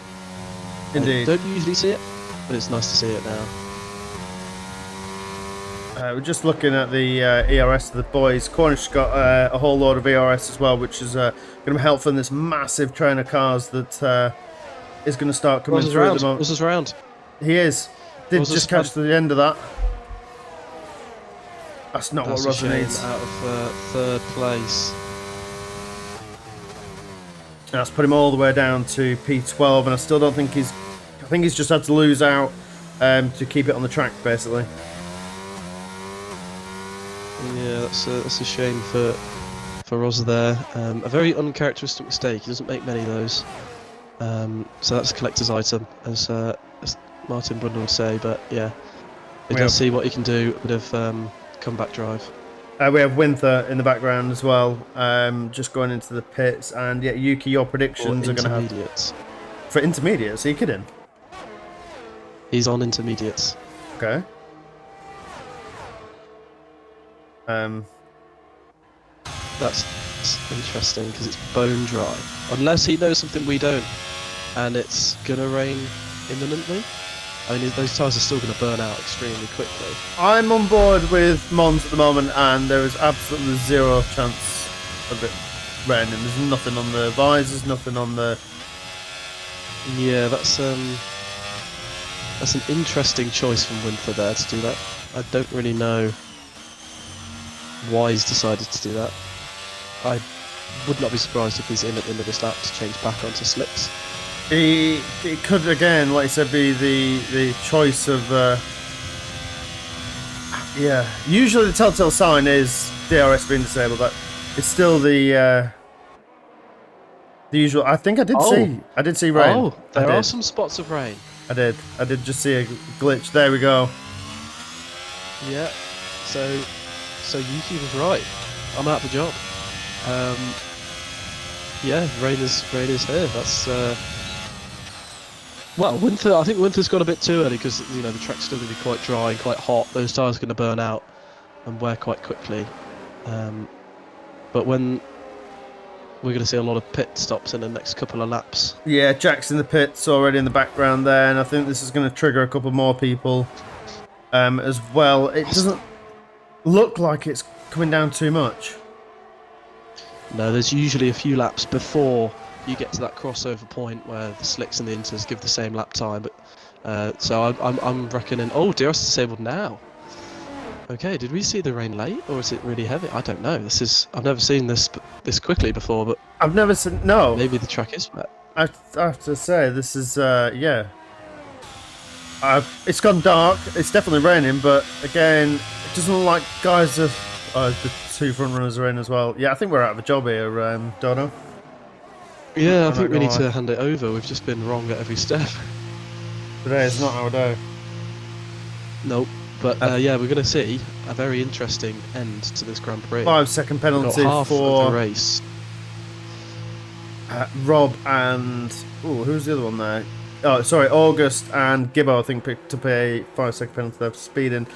Indeed. Don't usually see it, but it's nice to see it now. We're just looking at the ERS of the boys. Cornish got a whole load of ERS as well, which is going to be helpful in this massive train of cars that is going to start coming through at the moment. Rosa's round. He is. Did Rosa's just catch to the end of that. That's not what Rosa needs. Out of third place. That's put him all the way down to P12, and I still don't think he's... I think he's just had to lose out to keep it on the track, basically. Yeah, that's a shame for Rosa there. A very uncharacteristic mistake. He doesn't make many of those. So that's a collector's item, as Martin Brundle would say. But yeah, let's see what he can do. A bit of comeback drive. We have Winther in the background as well, just going into the pits. And yeah, Yuki, your predictions are going to have... Intermediates. For intermediates? Are you kidding? He's on intermediates. Okay. That's interesting because it's bone dry. Unless he knows something we don't, and it's gonna rain imminently. I mean, those tyres are still gonna burn out extremely quickly. I'm on board with Mons at the moment, and there is absolutely zero chance of it raining. There's nothing on the visors, nothing on the... Yeah, that's an interesting choice from Winther there to do that. I don't really know why he's decided to do that. I would not be surprised if he's in at the end of this lap to change back onto slicks. It could, again, like I said, be the choice of... yeah, usually the telltale sign is DRS being disabled, but it's still the usual... I think I did see rain. Oh, there are some spots of rain. I did just see a glitch. There we go. Yeah, so Yuki was right. I'm out of the job. Yeah, rain is here. That's well, Winther. I think Winther's gone a bit too early because the track's still going to be quite dry and quite hot. Those tyres are going to burn out and wear quite quickly. But when we're going to see a lot of pit stops in the next couple of laps. Yeah, Jack's in the pits already in the background there, and I think this is going to trigger a couple more people as well. It doesn't look like it's coming down too much. No, there's usually a few laps before you get to that crossover point where the slicks and the inters give the same lap time. But so I'm reckoning. Oh, DRS disabled now. Okay, did we see the rain late or is it really heavy? I don't know. I've never seen this quickly before, but I've never seen. No, maybe the track is wet. I have to say this is yeah. It's gone dark. It's definitely raining, but again, it doesn't look like guys are. The two front runners are in as well. Yeah, I think we're out of a job here, Dono. Yeah, I think we need to hand it over. We've just been wrong at every step. Today is not our day. Nope. But yeah, we're going to see a very interesting end to this Grand Prix. 5-second penalty half for of the race. Rob and who's the other one there? Oh, sorry, August and Gibbo. I think picked to pay 5-second penalty there for speeding.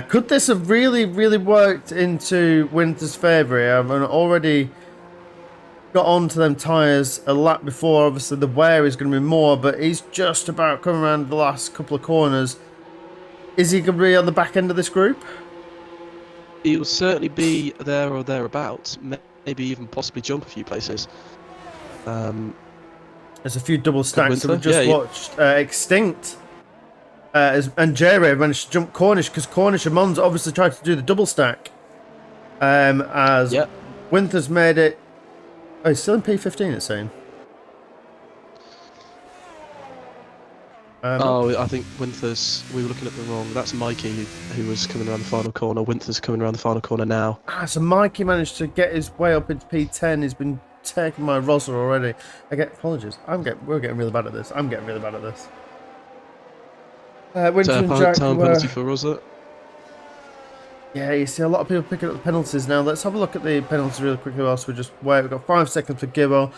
Could this have really worked into Winther's favour here? I've already got onto them tyres a lap before. Obviously, the wear is going to be more, but he's just about coming around the last couple of corners. Is he going to be on the back end of this group? He'll certainly be there or thereabouts. Maybe even possibly jump a few places. There's a few double stacks that we just watched. Extinct. And J-Ray managed to jump Cornish because Cornish and Mons obviously tried to do the double stack. As Winther's made it. Oh, he's still in P15, it's saying. I think Winther's. We were looking at the wrong. That's Mikey who was coming around the final corner. Winther's coming around the final corner now. So Mikey managed to get his way up into P10. He's been taking my Rosa already. Apologies. We're getting really bad at this. I'm getting really bad at this. Winter and Jack penalty for Rosa. Yeah, you see a lot of people picking up the penalties now. Let's have a look at the penalties really quickly whilst we just wait. We've got 5 seconds for Gibbo,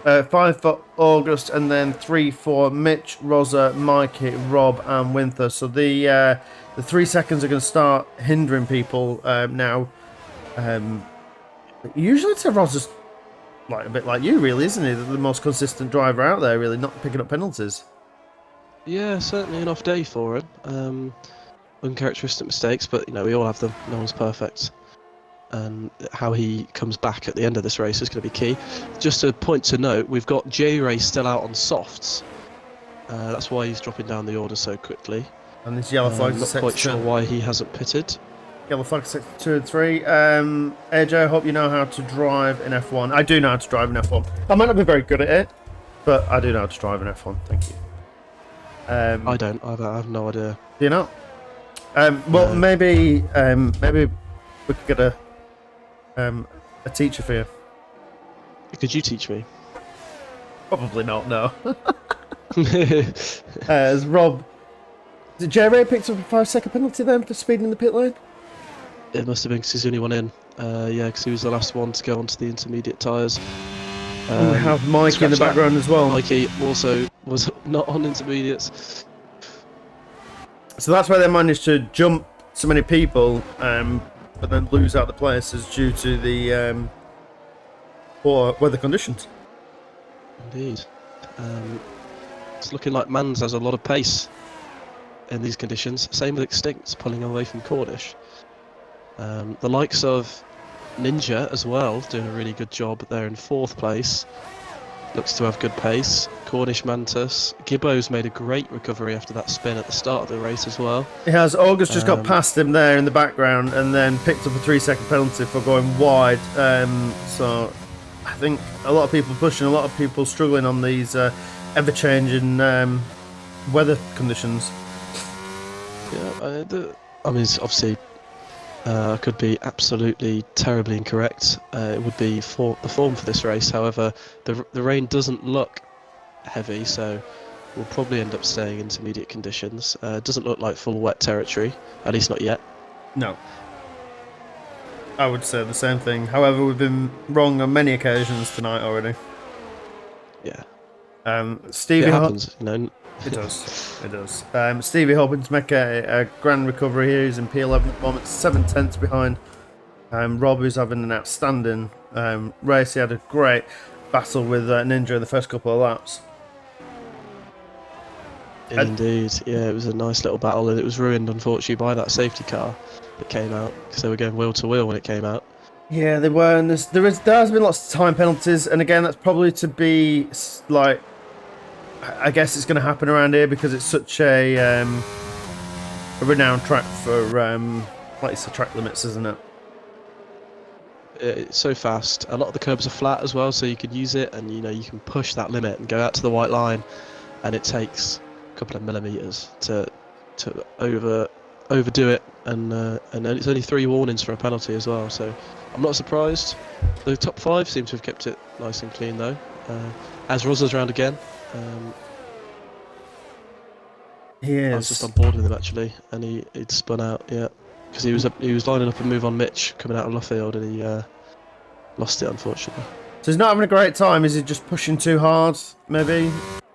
5 for August, and then 3 for Mitch, Rosa, Mikey, Rob, and Winther. So the 3 seconds are going to start hindering people now. Usually it's Rosa's like a bit like you, really, isn't he? The most consistent driver out there, really, not picking up penalties. Yeah, certainly an off day for him. uncharacteristic mistakes, but you know we all have them. No one's perfect, and how he comes back at the end of this race is going to be key. Just a point to note: we've got J-Ray still out on softs. That's why he's dropping down the order so quickly. And this yellow flag. Not quite sure why he hasn't pitted. Yellow flag 2 and 3. AJ, I hope you know how to drive in F1. I do know how to drive in F1. I might not be very good at it, but I do know how to drive in F1. Thank you. I don't. I have no idea. Do you know? Well, maybe we could get a teacher for you. Could you teach me? Probably not. No. As Rob, did Jerry picked up a 5-second penalty then for speeding in the pit lane? It must have been because he's the only one in. Yeah, because he was the last one to go onto the intermediate tyres. We have Mikey in the background as well. Mikey also was not on intermediates. So that's why they managed to jump so many people, but then lose out the places due to the poor weather conditions. Indeed. It's looking like Mans has a lot of pace in these conditions. Same with Extinct, pulling away from Cornish. The likes of Ninja as well, doing a really good job there in 4th place. Looks to have good pace. Cornish Mantis. Gibbo's made a great recovery after that spin at the start of the race as well. He has. August just got past him there in the background and then picked up a 3-second penalty for going wide. So I think a lot of people pushing, a lot of people struggling on these ever-changing weather conditions. Yeah, I mean, obviously, I could be absolutely terribly incorrect. It would be for the form for this race. However, the rain doesn't look heavy, so we'll probably end up staying intermediate conditions. It doesn't look like full wet territory, at least not yet. No. I would say the same thing. However, we've been wrong on many occasions tonight already. Yeah. Stevie it happens, you know. It does. It does. Stevie hoping to make a grand recovery here. He's in P11 at the moment, 7/10 behind. Rob, who's having an outstanding race. He had a great battle with Ninja in the first couple of laps. Indeed, yeah, it was a nice little battle, and it was ruined, unfortunately, by that safety car that came out, because they were going wheel to wheel when it came out. Yeah, they were, and there has been lots of time penalties, and again, that's probably to be like, I guess it's going to happen around here because it's such a renowned track for like it's the track limits, isn't it? It's so fast. A lot of the curbs are flat as well, so you can use it, and you know you can push that limit and go out to the white line, and it takes a couple of millimeters to overdo it, and it's only 3 warnings for a penalty as well. So I'm not surprised. The top 5 seem to have kept it nice and clean though. As Rosa's round again. He is. I was just on board with him actually, and he'd spun out, yeah, because he was lining up a move on Mitch coming out of Luffield, and he lost it unfortunately. So he's not having a great time. Is he just pushing too hard? Maybe.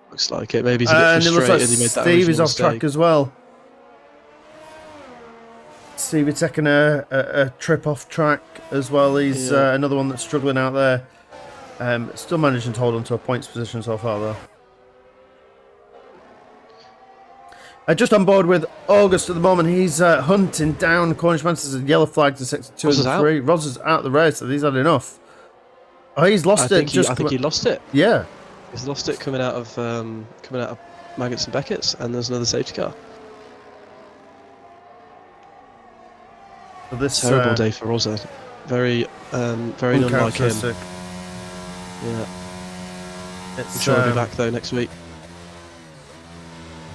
Looks like it. Maybe he's a bit and it looks like frustrated. He made that Steve is off mistake. track as well. Stevie taking a trip off track as well. He's another one that's struggling out there. Still managing to hold on to a points position so far though. Just on board with August at the moment. He's hunting down Cornish Mantis and yellow flags in sector 2 and 3. Roz is out of the race, so he's had enough. Oh, he's lost it. I think he lost it. Yeah, he's lost it coming out of Maggots and Beckett's, and there's another safety car. So this terrible day for Rosa. Very unlike him. Yeah. I'm sure he'll be back though next week.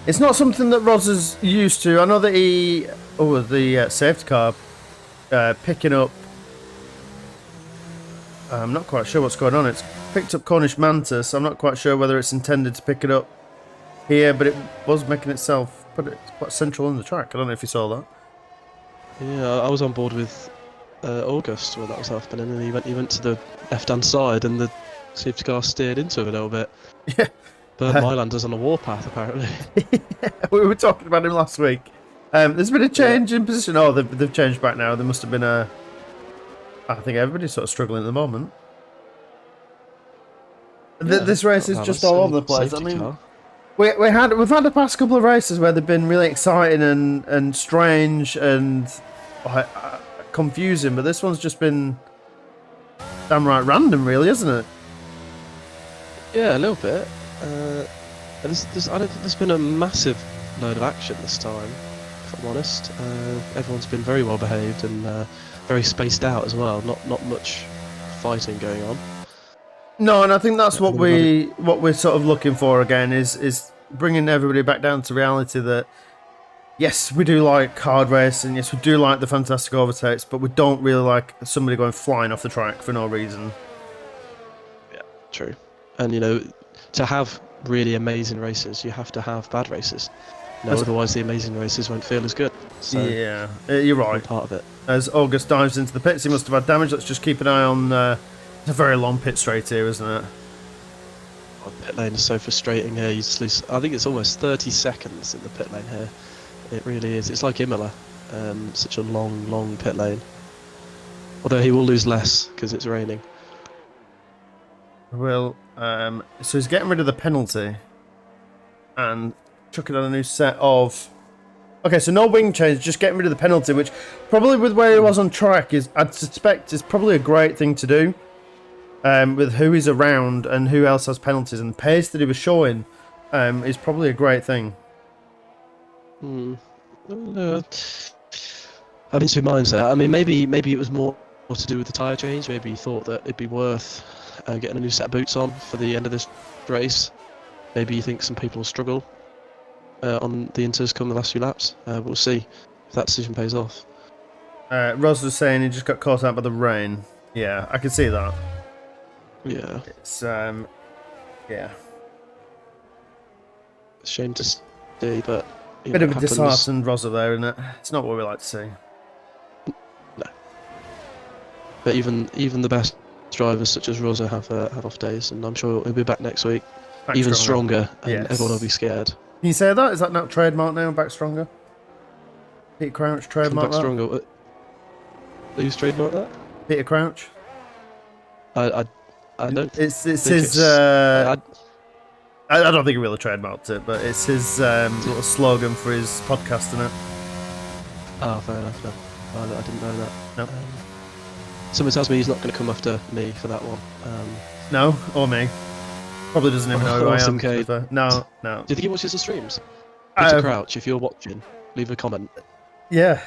It's not something that Roz is used to. I know that the safety car picking up. I'm not quite sure what's going on. It's picked up Cornish Mantis. I'm not quite sure whether it's intended to pick it up here, but it was making itself, but it's quite central in the track. I don't know if you saw that. Yeah, I was on board with August when that was happening, and he went to the left-hand side, and the safety car steered into him a little bit. Yeah. But Mylander's on a warpath, apparently. Yeah, we were talking about him last week. There's been a change in position. Oh, they've changed back now. There must have been a... I think everybody's sort of struggling at the moment. Yeah, This race is just all over the place. I mean, car. we've had the past couple of races where they've been really exciting and strange and confusing, but this one's just been damn right random, really, isn't it? Yeah, a little bit. I don't think there's been a massive load of action this time, if I'm honest. Everyone's been very well behaved and very spaced out as well. Not much fighting going on. No, and I think that's what we're sort of looking for again is bringing everybody back down to reality that yes, we do like hard racing, yes, we do like the fantastic overtakes, but we don't really like somebody going flying off the track for no reason. Yeah, true. And to have really amazing races, you have to have bad races. Otherwise the amazing races won't feel as good. So yeah, you're right. Part of it. As August dives into the pits, he must have had damage. Let's just keep an eye on. It's a very long pit straight here, isn't it? Oh, the pit lane is so frustrating here. You just lose. I think it's almost 30 seconds in the pit lane here. It really is. It's like Imola. Such a long pit lane. Although he will lose less because it's raining. Well, so he's getting rid of the penalty and chucking on a new set of. Okay, so no wing change, just getting rid of the penalty, which probably with where he was on track I'd suspect is probably a great thing to do. With who he's around and who else has penalties and the pace that he was showing, is probably a great thing. I'm in two minds there. I mean, maybe it was more to do with the tyre change. Maybe he thought that it'd be worth getting a new set of boots on for the end of this race. Maybe you think some people will struggle on the inters come the last few laps. We'll see if that decision pays off. Roz was saying he just got caught out by the rain. Yeah, I can see that. Yeah. It's yeah. Shame to see, but bit of a disheartened Rosa there, isn't it? It's not what we like to see. No. But even the best drivers such as Rosa have off days, and I'm sure he'll be back next week, even stronger, and yes. Everyone will be scared. Can you say that? Is that not trademark now? Back stronger. Peter Crouch trademark back stronger. Who's trademark that? Peter Crouch. I don't. It's his. I don't think he really trademarked it, but it's his little slogan for his podcast, isn't it? Oh, fair enough. No. I didn't know that. No. Someone tells me he's not going to come after me for that one. No, or me. Probably doesn't even know who I am. Simcade. No. Do you think he watches the streams? Peter Crouch, if you're watching, leave a comment. Yeah.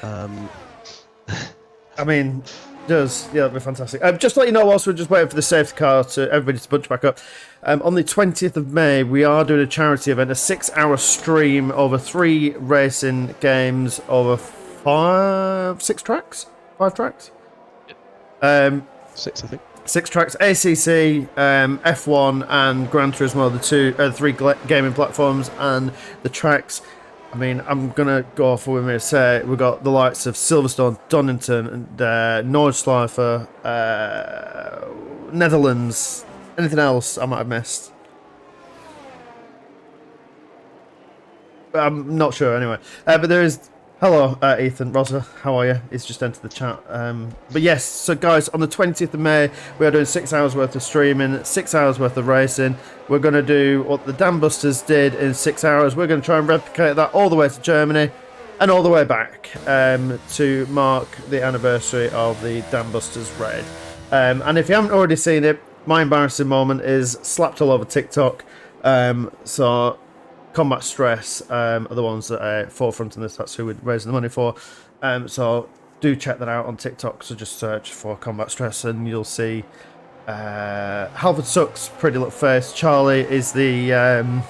I mean, does. Yeah, that'd be fantastic. Just to let you know, whilst we're just waiting for the safety car to everybody to bunch back up, on the 20th of May, we are doing a charity event, a 6-hour stream over 3 racing games over 5 tracks? 6, I think. 6 tracks, ACC, F1 and Gran Turismo, the 3 gaming platforms, and the tracks. I mean, I'm going to go off with me to say we've got the likes of Silverstone, Donington, and Noordschleife, Netherlands. Anything else I might have missed? I'm not sure anyway. But there is... Hello, Ethan, Rosa, how are you? He's just entered the chat. But yes, so guys, on the 20th of May, we are doing 6 hours worth of streaming, 6 hours worth of racing. We're going to do what the Dam Busters did in 6 hours. We're going to try and replicate that all the way to Germany and all the way back to mark the anniversary of the Dam Busters raid. And if you haven't already seen it, my embarrassing moment is slapped all over TikTok. So... Combat Stress are the ones that are forefront in this. That's who we're raising the money for. So do check that out on TikTok. So just search for Combat Stress and you'll see Halford Suck's pretty little face. Charlie is the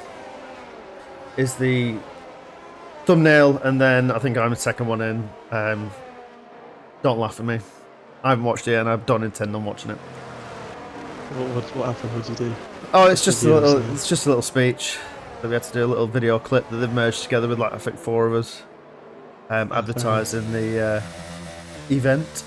thumbnail, and then I think I'm the second one in. Don't laugh at me. I haven't watched it and I don't intend on watching it. What happened? What did you do? Oh, it's just a little speech. So we had to do a little video clip that they've merged together with, like, I think 4 of us advertising the event.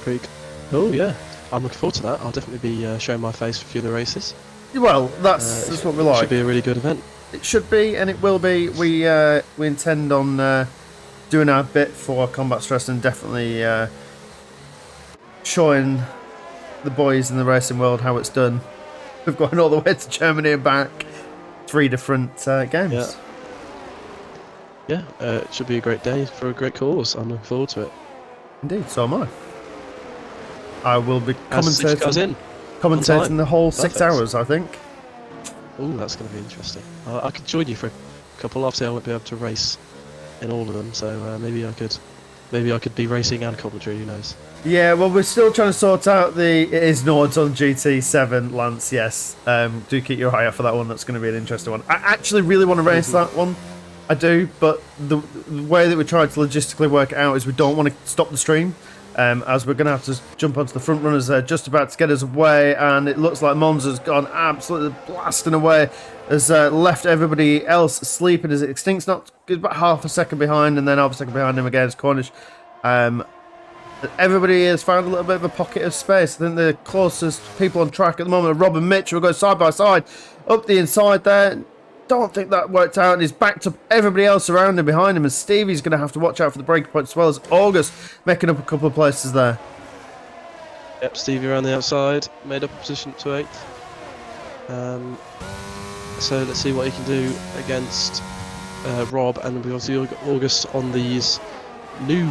Pretty cool. Oh yeah, I'm looking forward to that. I'll definitely be showing my face for a few of the races. Well, that's what we like. It should be a really good event. It should be, and it will be. We intend on doing our bit for Combat Stress and definitely showing the boys in the racing world how it's done. We've gone all the way to Germany and back. 3 different games. Yeah. Yeah, it should be a great day for a great cause. I'm looking forward to it. Indeed, so am I. I will be Safety cars in. commentating the whole 6 Perfect. hours, I think. Oh, that's going to be interesting. I could join you for a couple. Obviously, I won't be able to race in all of them, so maybe I could be racing and commentary. Who knows? Yeah, well, we're still trying to sort out it is Nords on GT7, Lance, yes. Do keep your eye out for that one. That's going to be an interesting one. I actually really want to race that one. I do, but the way that we tried to logistically work it out is we don't want to stop the stream, as we're going to have to jump onto the front runners there, just about to get us away, and it looks like Monza's gone absolutely blasting away, has left everybody else sleeping as Extinct's not about half a second behind, and then half a second behind him again is Cornish. Everybody has found a little bit of a pocket of space. I think the closest people on track at the moment are Rob and Mitch, who are going side by side up the inside there. Don't think that worked out, and he's backed up everybody else around him behind him, and Stevie's going to have to watch out for the breaking point as well as August making up a couple of places there. Yep, Stevie around the outside, made up a position to 8th. So let's see what he can do against Rob, and we also got August on these new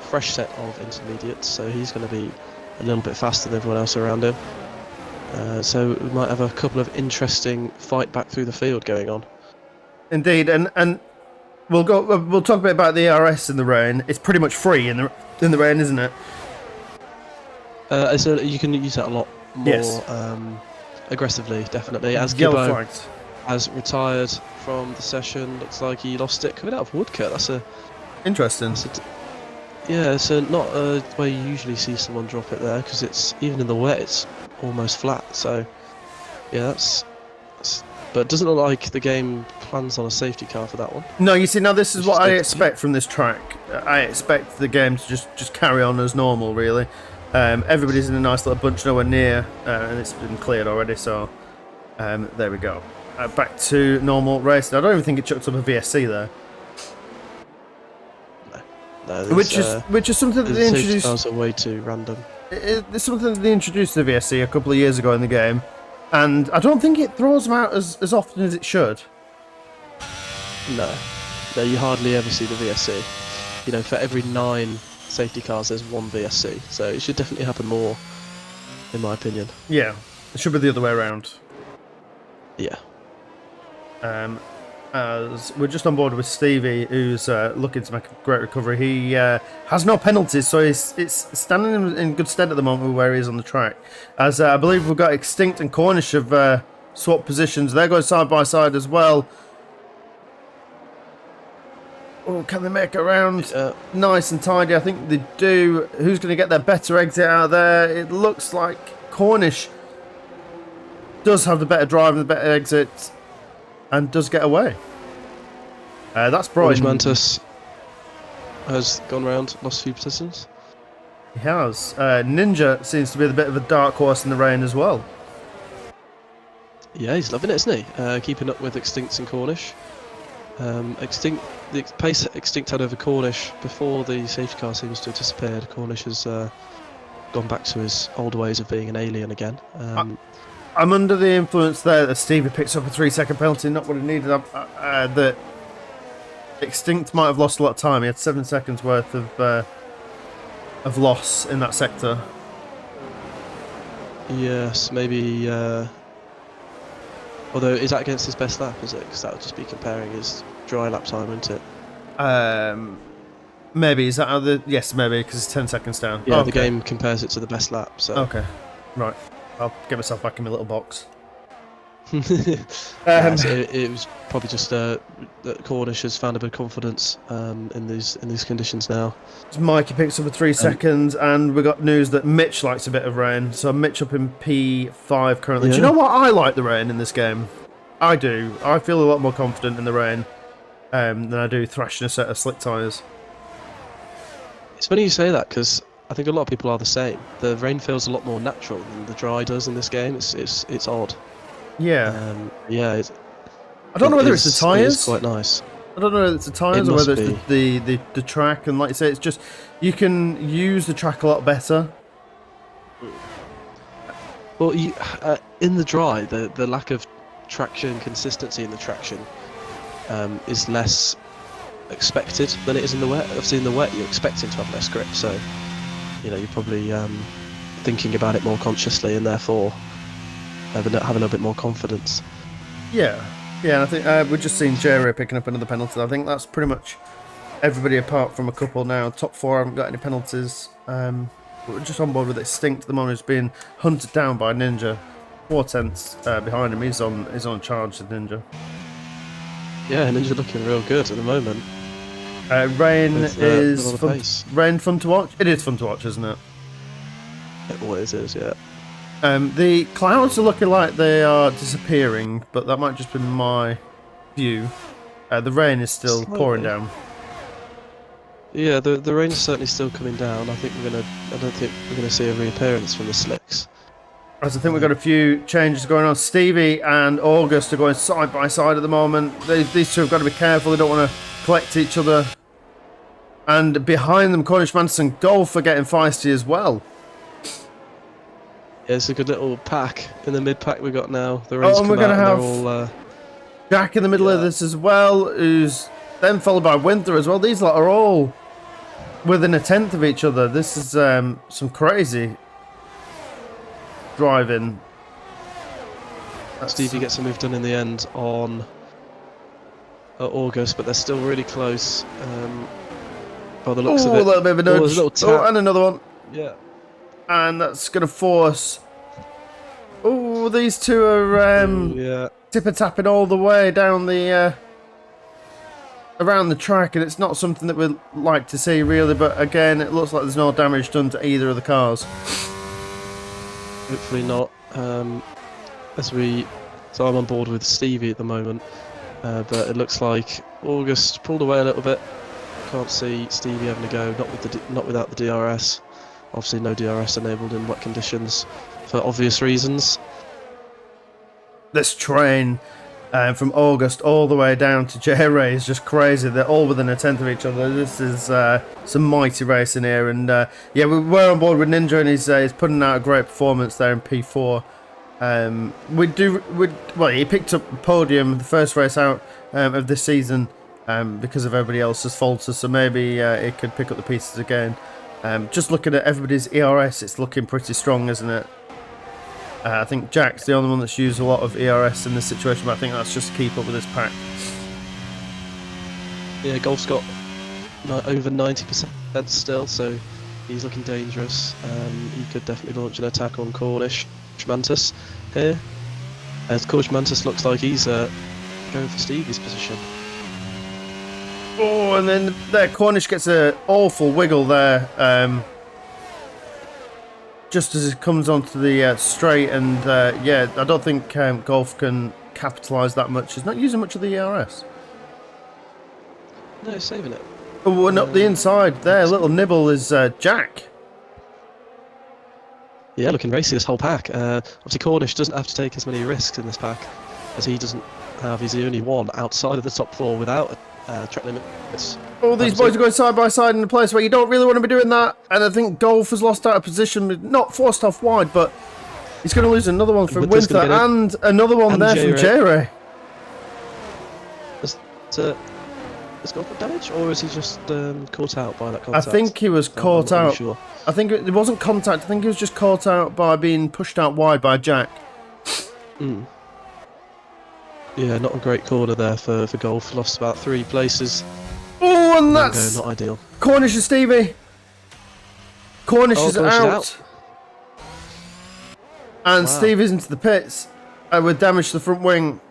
fresh set of intermediates, so he's going to be a little bit faster than everyone else around him. So we might have a couple of interesting fight back through the field going on. Indeed, and we'll talk a bit about the ERS in the rain. It's pretty much free in the rain, isn't it? So you can use that a lot more aggressively, definitely. As Gibbo has retired from the session, looks like he lost it coming out of Woodcut. That's a interesting. Yeah, so not where you usually see someone drop it there, because it's even in the wet, it's almost flat. So yeah, that's but it doesn't look like the game plans on a safety car for that one. No, you see, now this is what I expect from this track. I expect the game to just carry on as normal, really. Everybody's in a nice little bunch nowhere near, and it's been cleared already. So there we go. Back to normal racing. I don't even think it chucked up a VSC there. No, which is something that they introduced. Cars are way too random. It's something that they introduced to the VSC a couple of years ago in the game, and I don't think it throws them out as often as it should. No, you hardly ever see the VSC. You know, for every 9 safety cars, there's 1 VSC, so it should definitely happen more, in my opinion. Yeah, it should be the other way around. Yeah. As we're just on board with Stevie, who's looking to make a great recovery. He has no penalties, so it's standing in good stead at the moment where he is on the track. As I believe we've got Extinct and Cornish have swapped positions. They're going side by side as well. Oh, can they make it around nice and tidy? I think they do. Who's going to get their better exit out of there? It looks like Cornish does have the better drive and the better exit, and does get away. That's Brian. Mantis has gone round, lost a few positions. He has. Ninja seems to be a bit of a dark horse in the rain as well. Yeah, he's loving it, isn't he? Keeping up with Extincts and Cornish. The pace Extinct had over Cornish before the safety car seems to have disappeared. Cornish has gone back to his old ways of being an alien again. I'm under the influence there that Stevie picks up a 3-second penalty, not what he needed. That Extinct might have lost a lot of time. He had 7 seconds worth of loss in that sector. Yes, maybe. Although, is that against his best lap? Is it? Because that would just be comparing his dry lap time, wouldn't it? Maybe is that how the yes, maybe because it's 10 seconds down. Yeah, okay. The game compares it to the best lap. So okay, right. I'll get myself back in my little box. So it was probably just that Cornish has found a bit of confidence in these conditions now. Mikey picks up a 3 seconds, and we got news that Mitch likes a bit of rain. So Mitch up in P5 currently. Yeah. Do you know what? I like the rain in this game. I do. I feel a lot more confident in the rain than I do thrashing a set of slick tyres. It's funny you say that, because I think a lot of people are the same. The rain feels a lot more natural than the dry does in this game. It's odd. Yeah. Yeah. I don't know whether it's the tyres. It's quite nice. I don't know whether it's the tyres or whether it's the track. And like you say, it's just you can use the track a lot better. Well, in the dry, the lack of traction, consistency in the traction is less expected than it is in the wet. Obviously in the wet you're expecting to have less grip, so you know you're probably thinking about it more consciously and therefore have a little bit more confidence. Yeah, and I think we've just seen J-Ray picking up another penalty. I think that's pretty much everybody apart from a couple now. Top four haven't got any penalties. We're just on board with Extinct at the moment. He's being hunted down by Ninja. 4/10 behind him. He's on charge, the Ninja. Yeah, Ninja looking real good at the moment. Rain is Rain fun to watch. It is fun to watch, isn't it? It always is, yeah. The clouds are looking like they are disappearing, but that might just be my view. The rain is still pouring down. Yeah, the rain's certainly still coming down. I don't think we're gonna see a reappearance from the slicks. As I think we've got a few changes going on. Stevie and August are going side by side at the moment. These two have got to be careful. They don't want to collect each other. And behind them, Cornish Manson Golf are getting feisty as well. Yeah, it's a good little pack in the mid pack we got now. The rain's and we're going to have Jack in the middle of this as well, who's then followed by Winter as well. These lot are all within a tenth of each other. This is some crazy driving. Stevie gets a move done in the end on August, but they're still really close. By the looks of it. A little bit of a nudge. And another one. Yeah. And that's going to force... Oh, these two are tipper-tapping all the way down the... around the track, and it's not something that we'd like to see, really, but again, it looks like there's no damage done to either of the cars. Hopefully not. So I'm on board with Stevie at the moment, but it looks like August pulled away a little bit. Can't see Stevie having a go, not without the DRS. Obviously no DRS enabled in wet conditions for obvious reasons. This train from August all the way down to J-Ray is just crazy. They're all within a tenth of each other. This is some mighty racing here, and yeah, we're on board with Ninja, and he's putting out a great performance there in P4. Well, he picked up the podium the first race out of this season because of everybody else's faults, so maybe he could pick up the pieces again. Just looking at everybody's ERS, it's looking pretty strong, isn't it? I think Jack's the only one that's used a lot of ERS in this situation, but I think that's just to keep up with this pack. Yeah, Golf's got over 90% still, so he's looking dangerous. He could definitely launch an attack on Cornish Mantis here. As Cornish Mantis looks like he's going for Stevie's position. Oh, and then there, Cornish gets an awful wiggle there. Just as it comes onto the straight, and yeah, I don't think Golf can capitalise that much. He's not using much of the ERS. No, he's saving it. Oh, and up the inside there, little nibble is Jack. Yeah, looking racy this whole pack. Obviously Cornish doesn't have to take as many risks in this pack as he doesn't have. He's the only one outside of the top four without track limits. All these boys are going side by side in a place where you don't really want to be doing that, and I think Golf has lost out of position, not forced off wide, but he's going to lose another one from Winter and another one there from J-Ray. Has Golf got damage, or is he just caught out by that contact? I think he was caught out. Sure. I think it wasn't contact, I think he was just caught out by being pushed out wide by Jack. Mm. Yeah, not a great corner there for Golf. Lost about 3 places. Oh, and that's not ideal. Cornish and Stevie. Cornish is out. And wow. Stevie's into the pits with damage to the front wing.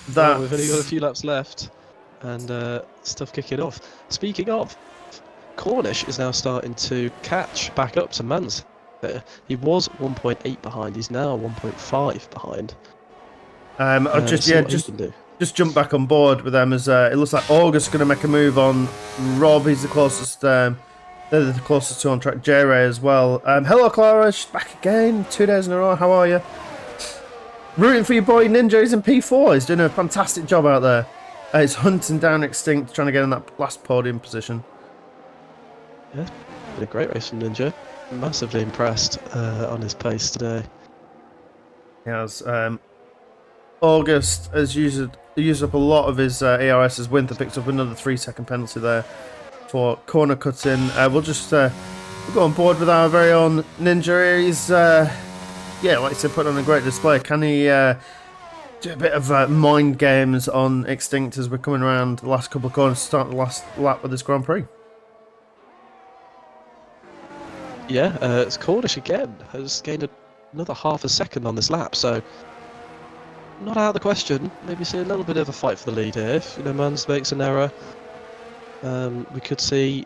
We've only got a few laps left, and stuff kicking off. Speaking of, Cornish is now starting to catch back up to Mans. He was 1.8 behind. He's now 1.5 behind. Just jump back on board with them as it looks like August's going to make a move on Rob. He's the closest. They're the closest to on track. J-Ray as well. Hello, Clara. She's back again. 2 days in a row. How are you? Rooting for your boy Ninja. He's in P4. He's doing a fantastic job out there. He's hunting down Extinct, trying to get in that last podium position. Yeah, Been a great race from Ninja. Massively impressed on his pace today. He has. August has used up a lot of his ARS as Winter picks up another 3-second penalty there for corner cutting. We'll just we'll go on board with our very own Ninja. He's yeah, like I said, put on a great display. Can he do a bit of mind games on Extinct as we're coming around the last couple of corners to start the last lap of this Grand Prix? Yeah, it's Cornish again. Has gained another half a second on this lap, so not out of the question. Maybe see a little bit of a fight for the lead here. If Mans makes an error, we could see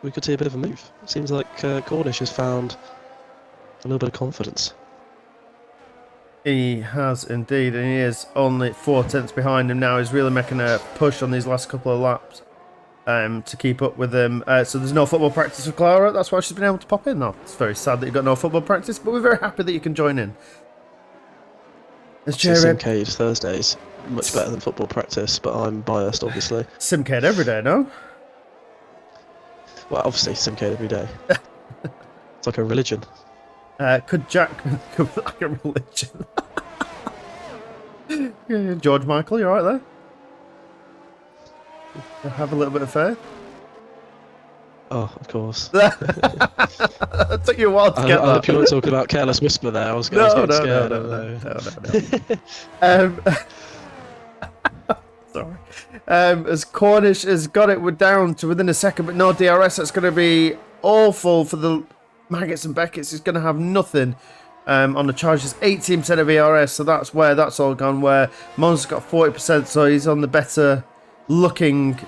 a bit of a move. It seems like Cornish has found a little bit of confidence. He has indeed, and he is only 4 tenths behind him now. He's really making a push on these last couple of laps to keep up with him. So there's no football practice for Clara. That's why she's been able to pop in, though. It's very sad that you've got no football practice, but we're very happy that you can join in. Simcade Thursdays, much better than football practice, but I'm biased, obviously. Simcade every day, no? Well, obviously Simcade every day. It's like a religion. Could Jack become like a religion? Yeah, George Michael, you alright there? Have a little bit of faith. Oh, of course. It took you a while to get that. I hope you weren't talking about Careless Whisper there. I was getting scared. No. Sorry. As Cornish has got it down to within a second, but no DRS. That's going to be awful for the Maggots and Beckett's. He's going to have nothing on the charges. 18% of ERS, so that's where that's all gone. Where Mons got 40%, so he's on the better looking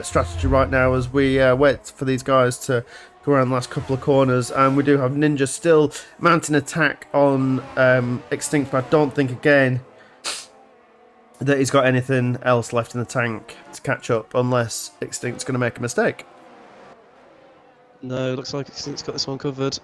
strategy right now as we wait for these guys to go around the last couple of corners. And we do have Ninja still mounting attack on Extinct, but I don't think again that he's got anything else left in the tank to catch up unless Extinct's going to make a mistake. No, looks like Extinct's got this one covered.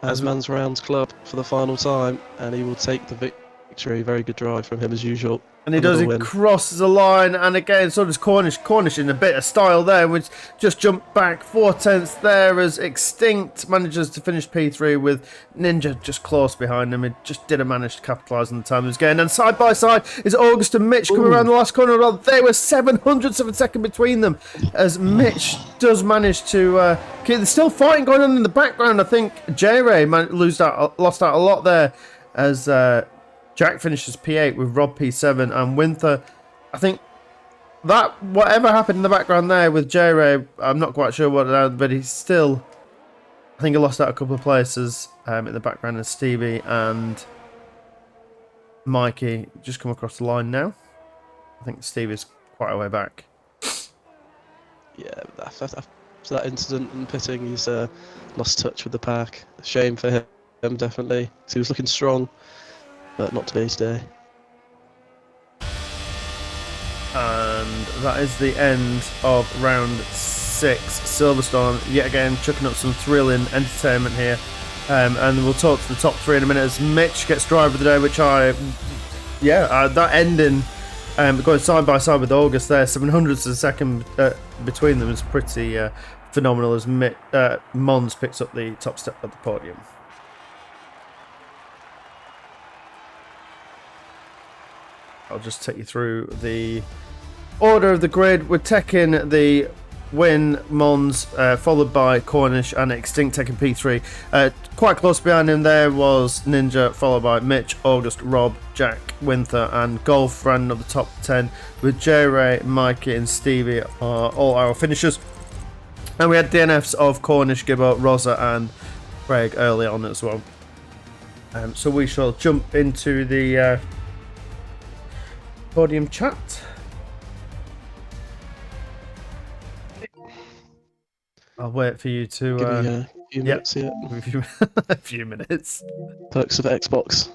As Mans rounds club for the final time, and he will take the victory. Very good drive from him as usual. And he does, he crosses the line, and again, so does Cornish. Cornish in a bit of style there, which just jumped back 4 tenths there as Extinct manages to finish P3 with Ninja just close behind him. He just didn't manage to capitalise on the time he was getting. And side by side is August and Mitch coming around the last corner. Well, they were 700ths of a second between them as Mitch does manage to keep. There's still fighting going on in the background. I think J-Ray lost out a lot there as Jack finishes P8 with Rob P7 and Winther. I think that whatever happened in the background there with J-Ray, I'm not quite sure what, but he's still, I think he lost out a couple of places in the background, and Stevie and Mikey just come across the line now. I think Stevie's quite a way back. Yeah, after that incident in pitting, he's lost touch with the pack. Shame for him, definitely. He was looking strong, but not to be today. And that is the end of round 6. Silverstone yet again chucking up some thrilling entertainment here. And we'll talk to the top 3 in a minute as Mitch gets driver of the day, which that ending going side by side with August there, 700ths of a second between them is pretty phenomenal as Mons picks up the top step of the podium. I'll just take you through the order of the grid. We're taking the win, Mons, followed by Cornish and Extinct taking P3. Quite close behind him there was Ninja, followed by Mitch, August, Rob, Jack, Winther, and Golf ran of the top 10 with J-Ray, Mikey, and Stevie are all our finishers. And we had DNFs of Cornish, Gibbo, Rosa, and Craig early on as well. So we shall jump into the podium chat. I'll wait for you to give me a few minutes. Yeah, a few minutes. Perks of Xbox.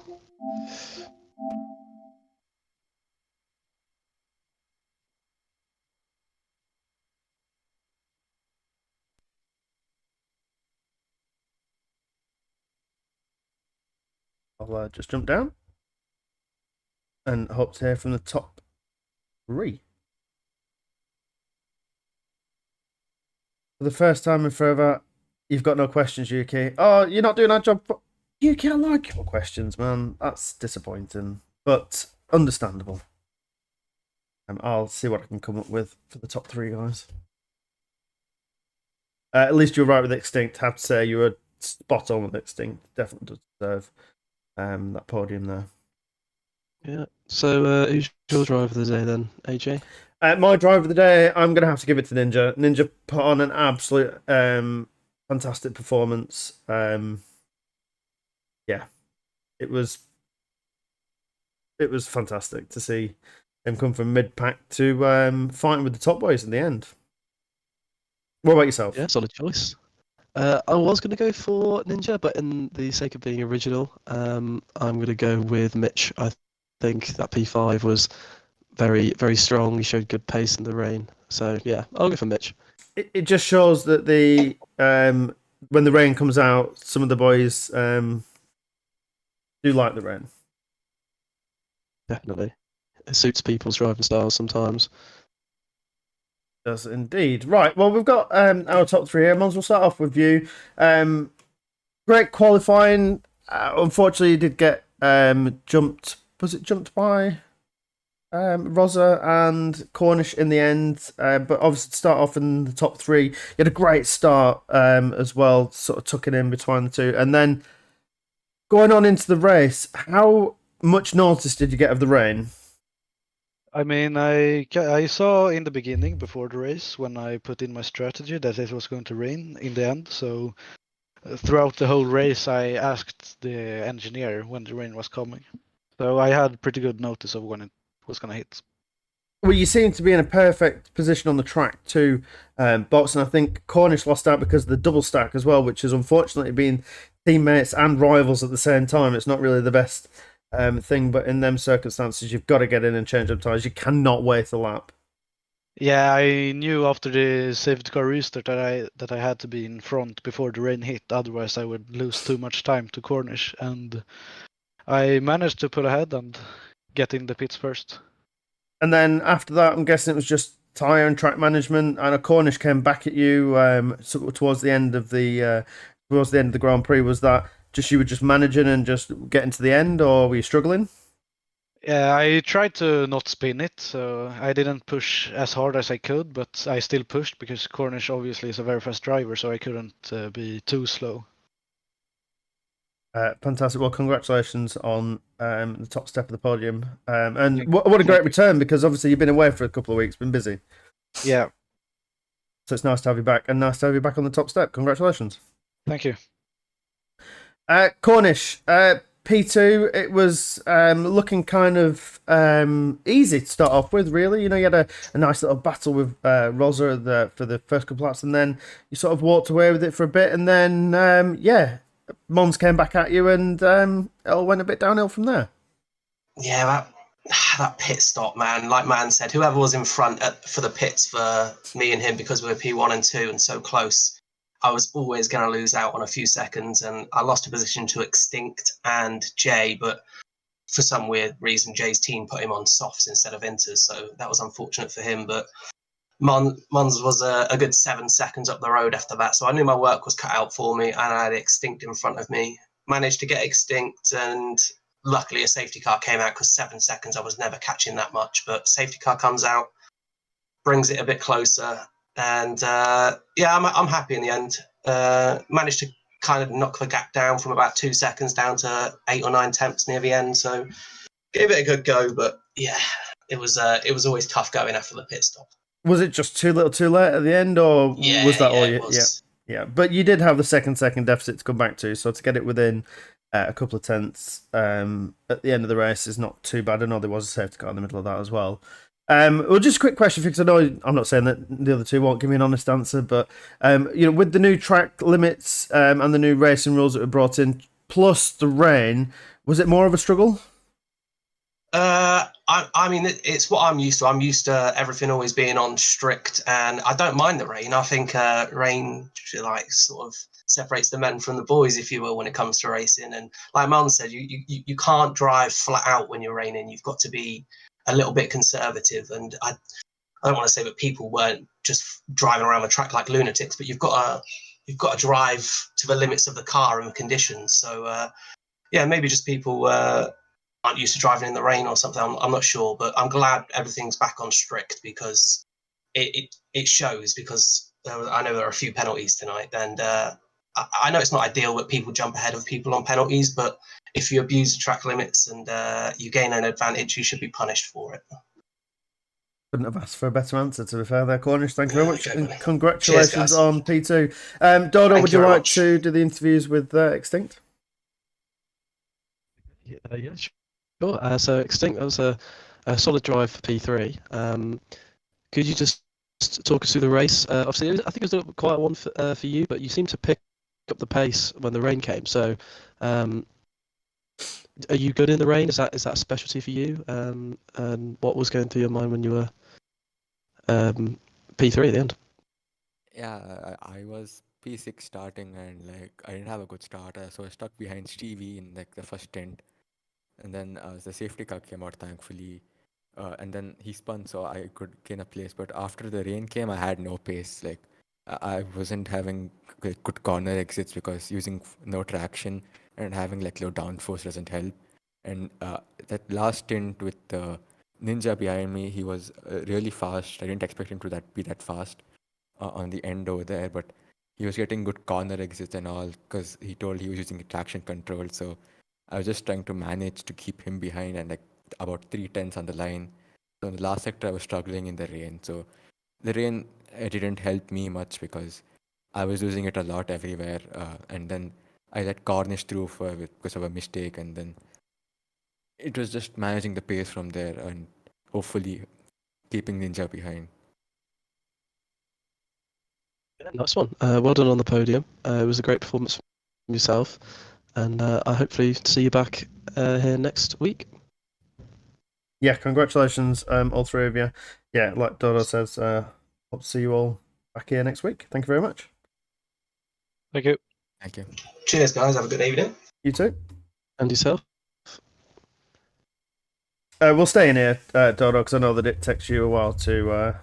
I'll just jump down and hope to hear from the top 3. For the first time in forever, You've got no questions, Yuki. Oh, you're not doing our job. Yuki, I like your questions, man. That's disappointing, but understandable. I'll see what I can come up with for the top 3 guys. At least you're right with Extinct. Have to say you were spot on with Extinct. Definitely does deserve that podium there. Yeah. So who's your driver of the day then, AJ? My driver of the day, I'm going to have to give it to Ninja. Ninja put on an absolute fantastic performance. Yeah, it was fantastic to see him come from mid-pack to fighting with the top boys in the end. What about yourself? Yeah, solid choice. I was going to go for Ninja, but in the sake of being original, I'm going to go with Mitch. I think that P5 was very, very strong. He showed good pace in the rain. So, yeah, I'll go for Mitch. It just shows that the when the rain comes out, some of the boys do like the rain. Definitely. It suits people's driving styles sometimes. Does indeed. Right, well, we've got our top 3 here. Mons, we'll start off with you. Great qualifying. Unfortunately, you did get jumped. Was it jumped by Rosa and Cornish in the end? But obviously, to start off in the top 3, you had a great start as well, sort of tucking in between the two. And then going on into the race, how much notice did you get of the rain? I mean, I saw in the beginning, before the race, when I put in my strategy, that it was going to rain in the end. So throughout the whole race, I asked the engineer when the rain was coming. So I had pretty good notice of when it was going to hit. Well, you seem to be in a perfect position on the track to box, and I think Cornish lost out because of the double stack as well, which has unfortunately been teammates and rivals at the same time. It's not really the best thing, but in them circumstances, you've got to get in and change up tires. You cannot wait a lap. Yeah, I knew after the safety car restart that I had to be in front before the rain hit. Otherwise, I would lose too much time to Cornish, and I managed to pull ahead and get in the pits first. And then after that, I'm guessing it was just tyre and track management. And a Cornish came back at you towards the end of the Grand Prix. Was that just you were just managing and just getting to the end, or were you struggling? Yeah, I tried to not spin it, so I didn't push as hard as I could, but I still pushed because Cornish obviously is a very fast driver, so I couldn't be too slow. Fantastic. Well, congratulations on the top step of the podium. And what a great return, because obviously you've been away for a couple of weeks, been busy. Yeah. So it's nice to have you back, and nice to have you back on the top step. Congratulations. Thank you. Cornish, P2, it was looking kind of easy to start off with, really. You know, you had a nice little battle with Rosa for the first couple laps, and then you sort of walked away with it for a bit, and then, Mons came back at you, and it all went a bit downhill from there. Yeah, that pit stop, man. Like Man said, whoever was in front for the pits for me and him, because we were P1 and 2 and so close, I was always going to lose out on a few seconds, and I lost a position to Extinct and Jay, but for some weird reason, Jay's team put him on softs instead of inters, so that was unfortunate for him. But Mons was a good 7 seconds up the road after that, so I knew my work was cut out for me, and I had Extinct in front of me. Managed to get Extinct, and luckily a safety car came out, because 7 seconds I was never catching that much, but safety car comes out, brings it a bit closer. And I'm happy in the end. Managed to kind of knock the gap down from about 2 seconds down to 8 or 9 tenths near the end. So gave it a good go, but yeah, it was always tough going after the pit stop. Was it just too little, too late at the end, or was that all you? Yeah. But you did have the second deficit to come back to, so to get it within a couple of tenths at the end of the race is not too bad. I know there was a safety car in the middle of that as well. Well, just a quick question, because I know I'm not saying that the other two won't give me an honest answer, but with the new track limits and the new racing rules that were brought in, plus the rain, was it more of a struggle? I mean, it's what I'm used to. I'm used to everything always being on strict, and I don't mind the rain. I think rain sort of separates the men from the boys, if you will, when it comes to racing. And like Mum said, you can't drive flat out when you're raining. You've got to be a little bit conservative, and I don't want to say that people weren't just driving around the track like lunatics, but you've got you've got to drive to the limits of the car and the conditions. So yeah, maybe just people aren't used to driving in the rain or something. I'm not sure, but I'm glad everything's back on strict because it shows. Because I know there are a few penalties tonight, and I know it's not ideal that people jump ahead of people on penalties, but if you abuse the track limits and you gain an advantage, you should be punished for it. Couldn't have asked for a better answer, to be fair there, Cornish. Thank you very much. Okay, And buddy. congratulations Cheers, guys. on P2. Dodo, Thank would you you very like much. to do the interviews with Extinct? Yeah, sure. So Extinct, that was a solid drive for P3. Could you just talk us through the race? Obviously, I think it was a quiet one for you, but you seemed to pick up the pace when the rain came. So, are you good in the rain? Is that a specialty for you? And what was going through your mind when you were P3 at the end? Yeah, I was P6 starting, and like I didn't have a good start, so I stuck behind Stevie in like the first stint, and then the safety car came out thankfully, and then he spun so I could gain a place. But after the rain came, I had no pace. Like I wasn't having like, good corner exits because using no traction and having like low downforce doesn't help. And that last stint with the Ninja behind me, he was really fast. I didn't expect him to be that fast on the end over there, but he was getting good corner exits and all because he told he was using traction control. So I was just trying to manage to keep him behind and like about 3 tenths on the line. So in the last sector, I was struggling in the rain. So the rain didn't help me much because I was losing it a lot everywhere. And then I let Cornish through because of a mistake. And then it was just managing the pace from there and hopefully keeping Ninja behind. Yeah, nice one. Well done on the podium. It was a great performance from yourself, and I hopefully see you back here next week. Yeah, congratulations, all three of you. Yeah, like Dodo says, hope to see you all back here next week. Thank you very much. Thank you. Thank you. Cheers, guys. Have a good evening. You too. And yourself? We'll stay in here, Dodo, because I know that it takes you a while to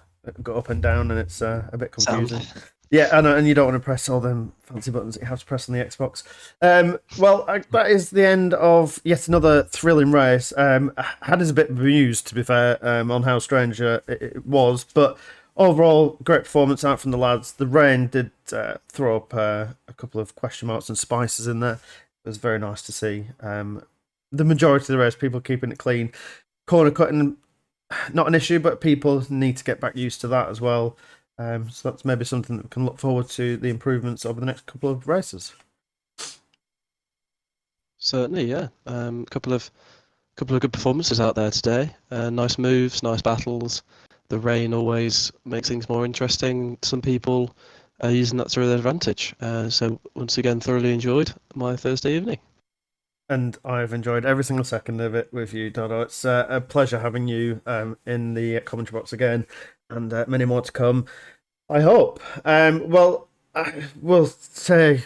go up and down, and it's a bit confusing. Yeah, I know, and you don't want to press all them fancy buttons that you have to press on the Xbox. That is the end of yet another thrilling race. I had us a bit bemused, to be fair, on how strange it was, but overall, great performance out from the lads. The rain did throw up a couple of question marks and spices in there. It was very nice to see. The majority of the race, people keeping it clean. Corner cutting, not an issue, but people need to get back used to that as well. So that's maybe something that we can look forward to the improvements over the next couple of races. Certainly, yeah. Couple of good performances out there today. Nice moves, nice battles. The rain always makes things more interesting. Some people are using that to their advantage. So once again, thoroughly enjoyed my Thursday evening. And I've enjoyed every single second of it with you, Dodo. It's a pleasure having you in the commentary box again, and many more to come, I hope. Well, we'll say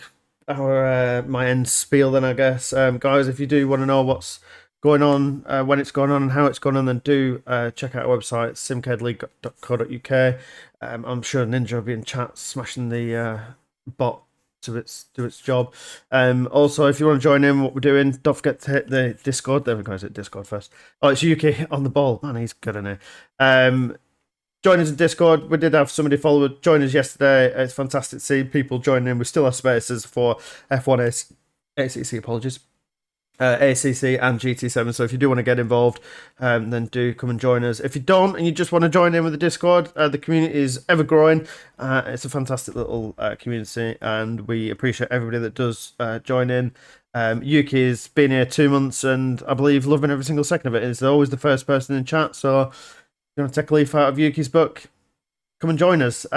my end spiel then, I guess. Guys, if you do want to know what's going on, when it's going on and how it's going on, then do check out our website, simcadeleague.co.uk. I'm sure Ninja will be in chat smashing the bot to its job. Also, if you want to join in what we're doing, don't forget to hit the Discord. There we go, hit Discord first. Oh, it's Yuki on the ball. Man, he's good in it. Join us in Discord. We did have somebody join us yesterday. It's fantastic to see people joining in. We still have spaces for F1 ACC, apologies. ACC and GT7. So if you do want to get involved, then do come and join us. If you don't and you just want to join in with the Discord, the community is ever growing. It's a fantastic little community, and we appreciate everybody that does join in. Yuki's been here 2 months, and I believe loving every single second of it. Is always the first person in chat. So if you want to take a leaf out of Yuki's book, come and join us.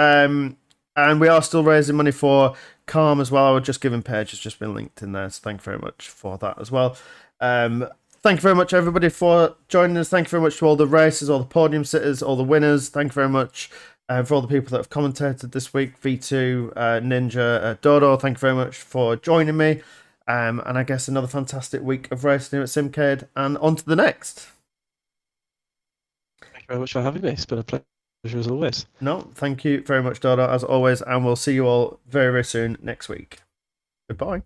And we are still raising money for Calm as well. Our Just Giving page has just been linked in there, so thank you very much for that as well. Thank you very much, everybody, for joining us. Thank you very much to all the racers, all the podium sitters, all the winners. Thank you very much for all the people that have commentated this week. V2, Ninja, Dodo, thank you very much for joining me. And I guess another fantastic week of racing here at Simcade, and on to the next. Thank you very much for having me. It's been a pleasure. as always. No, thank you very much, Dodo, as always, and we'll see you all very, very soon next week. Goodbye.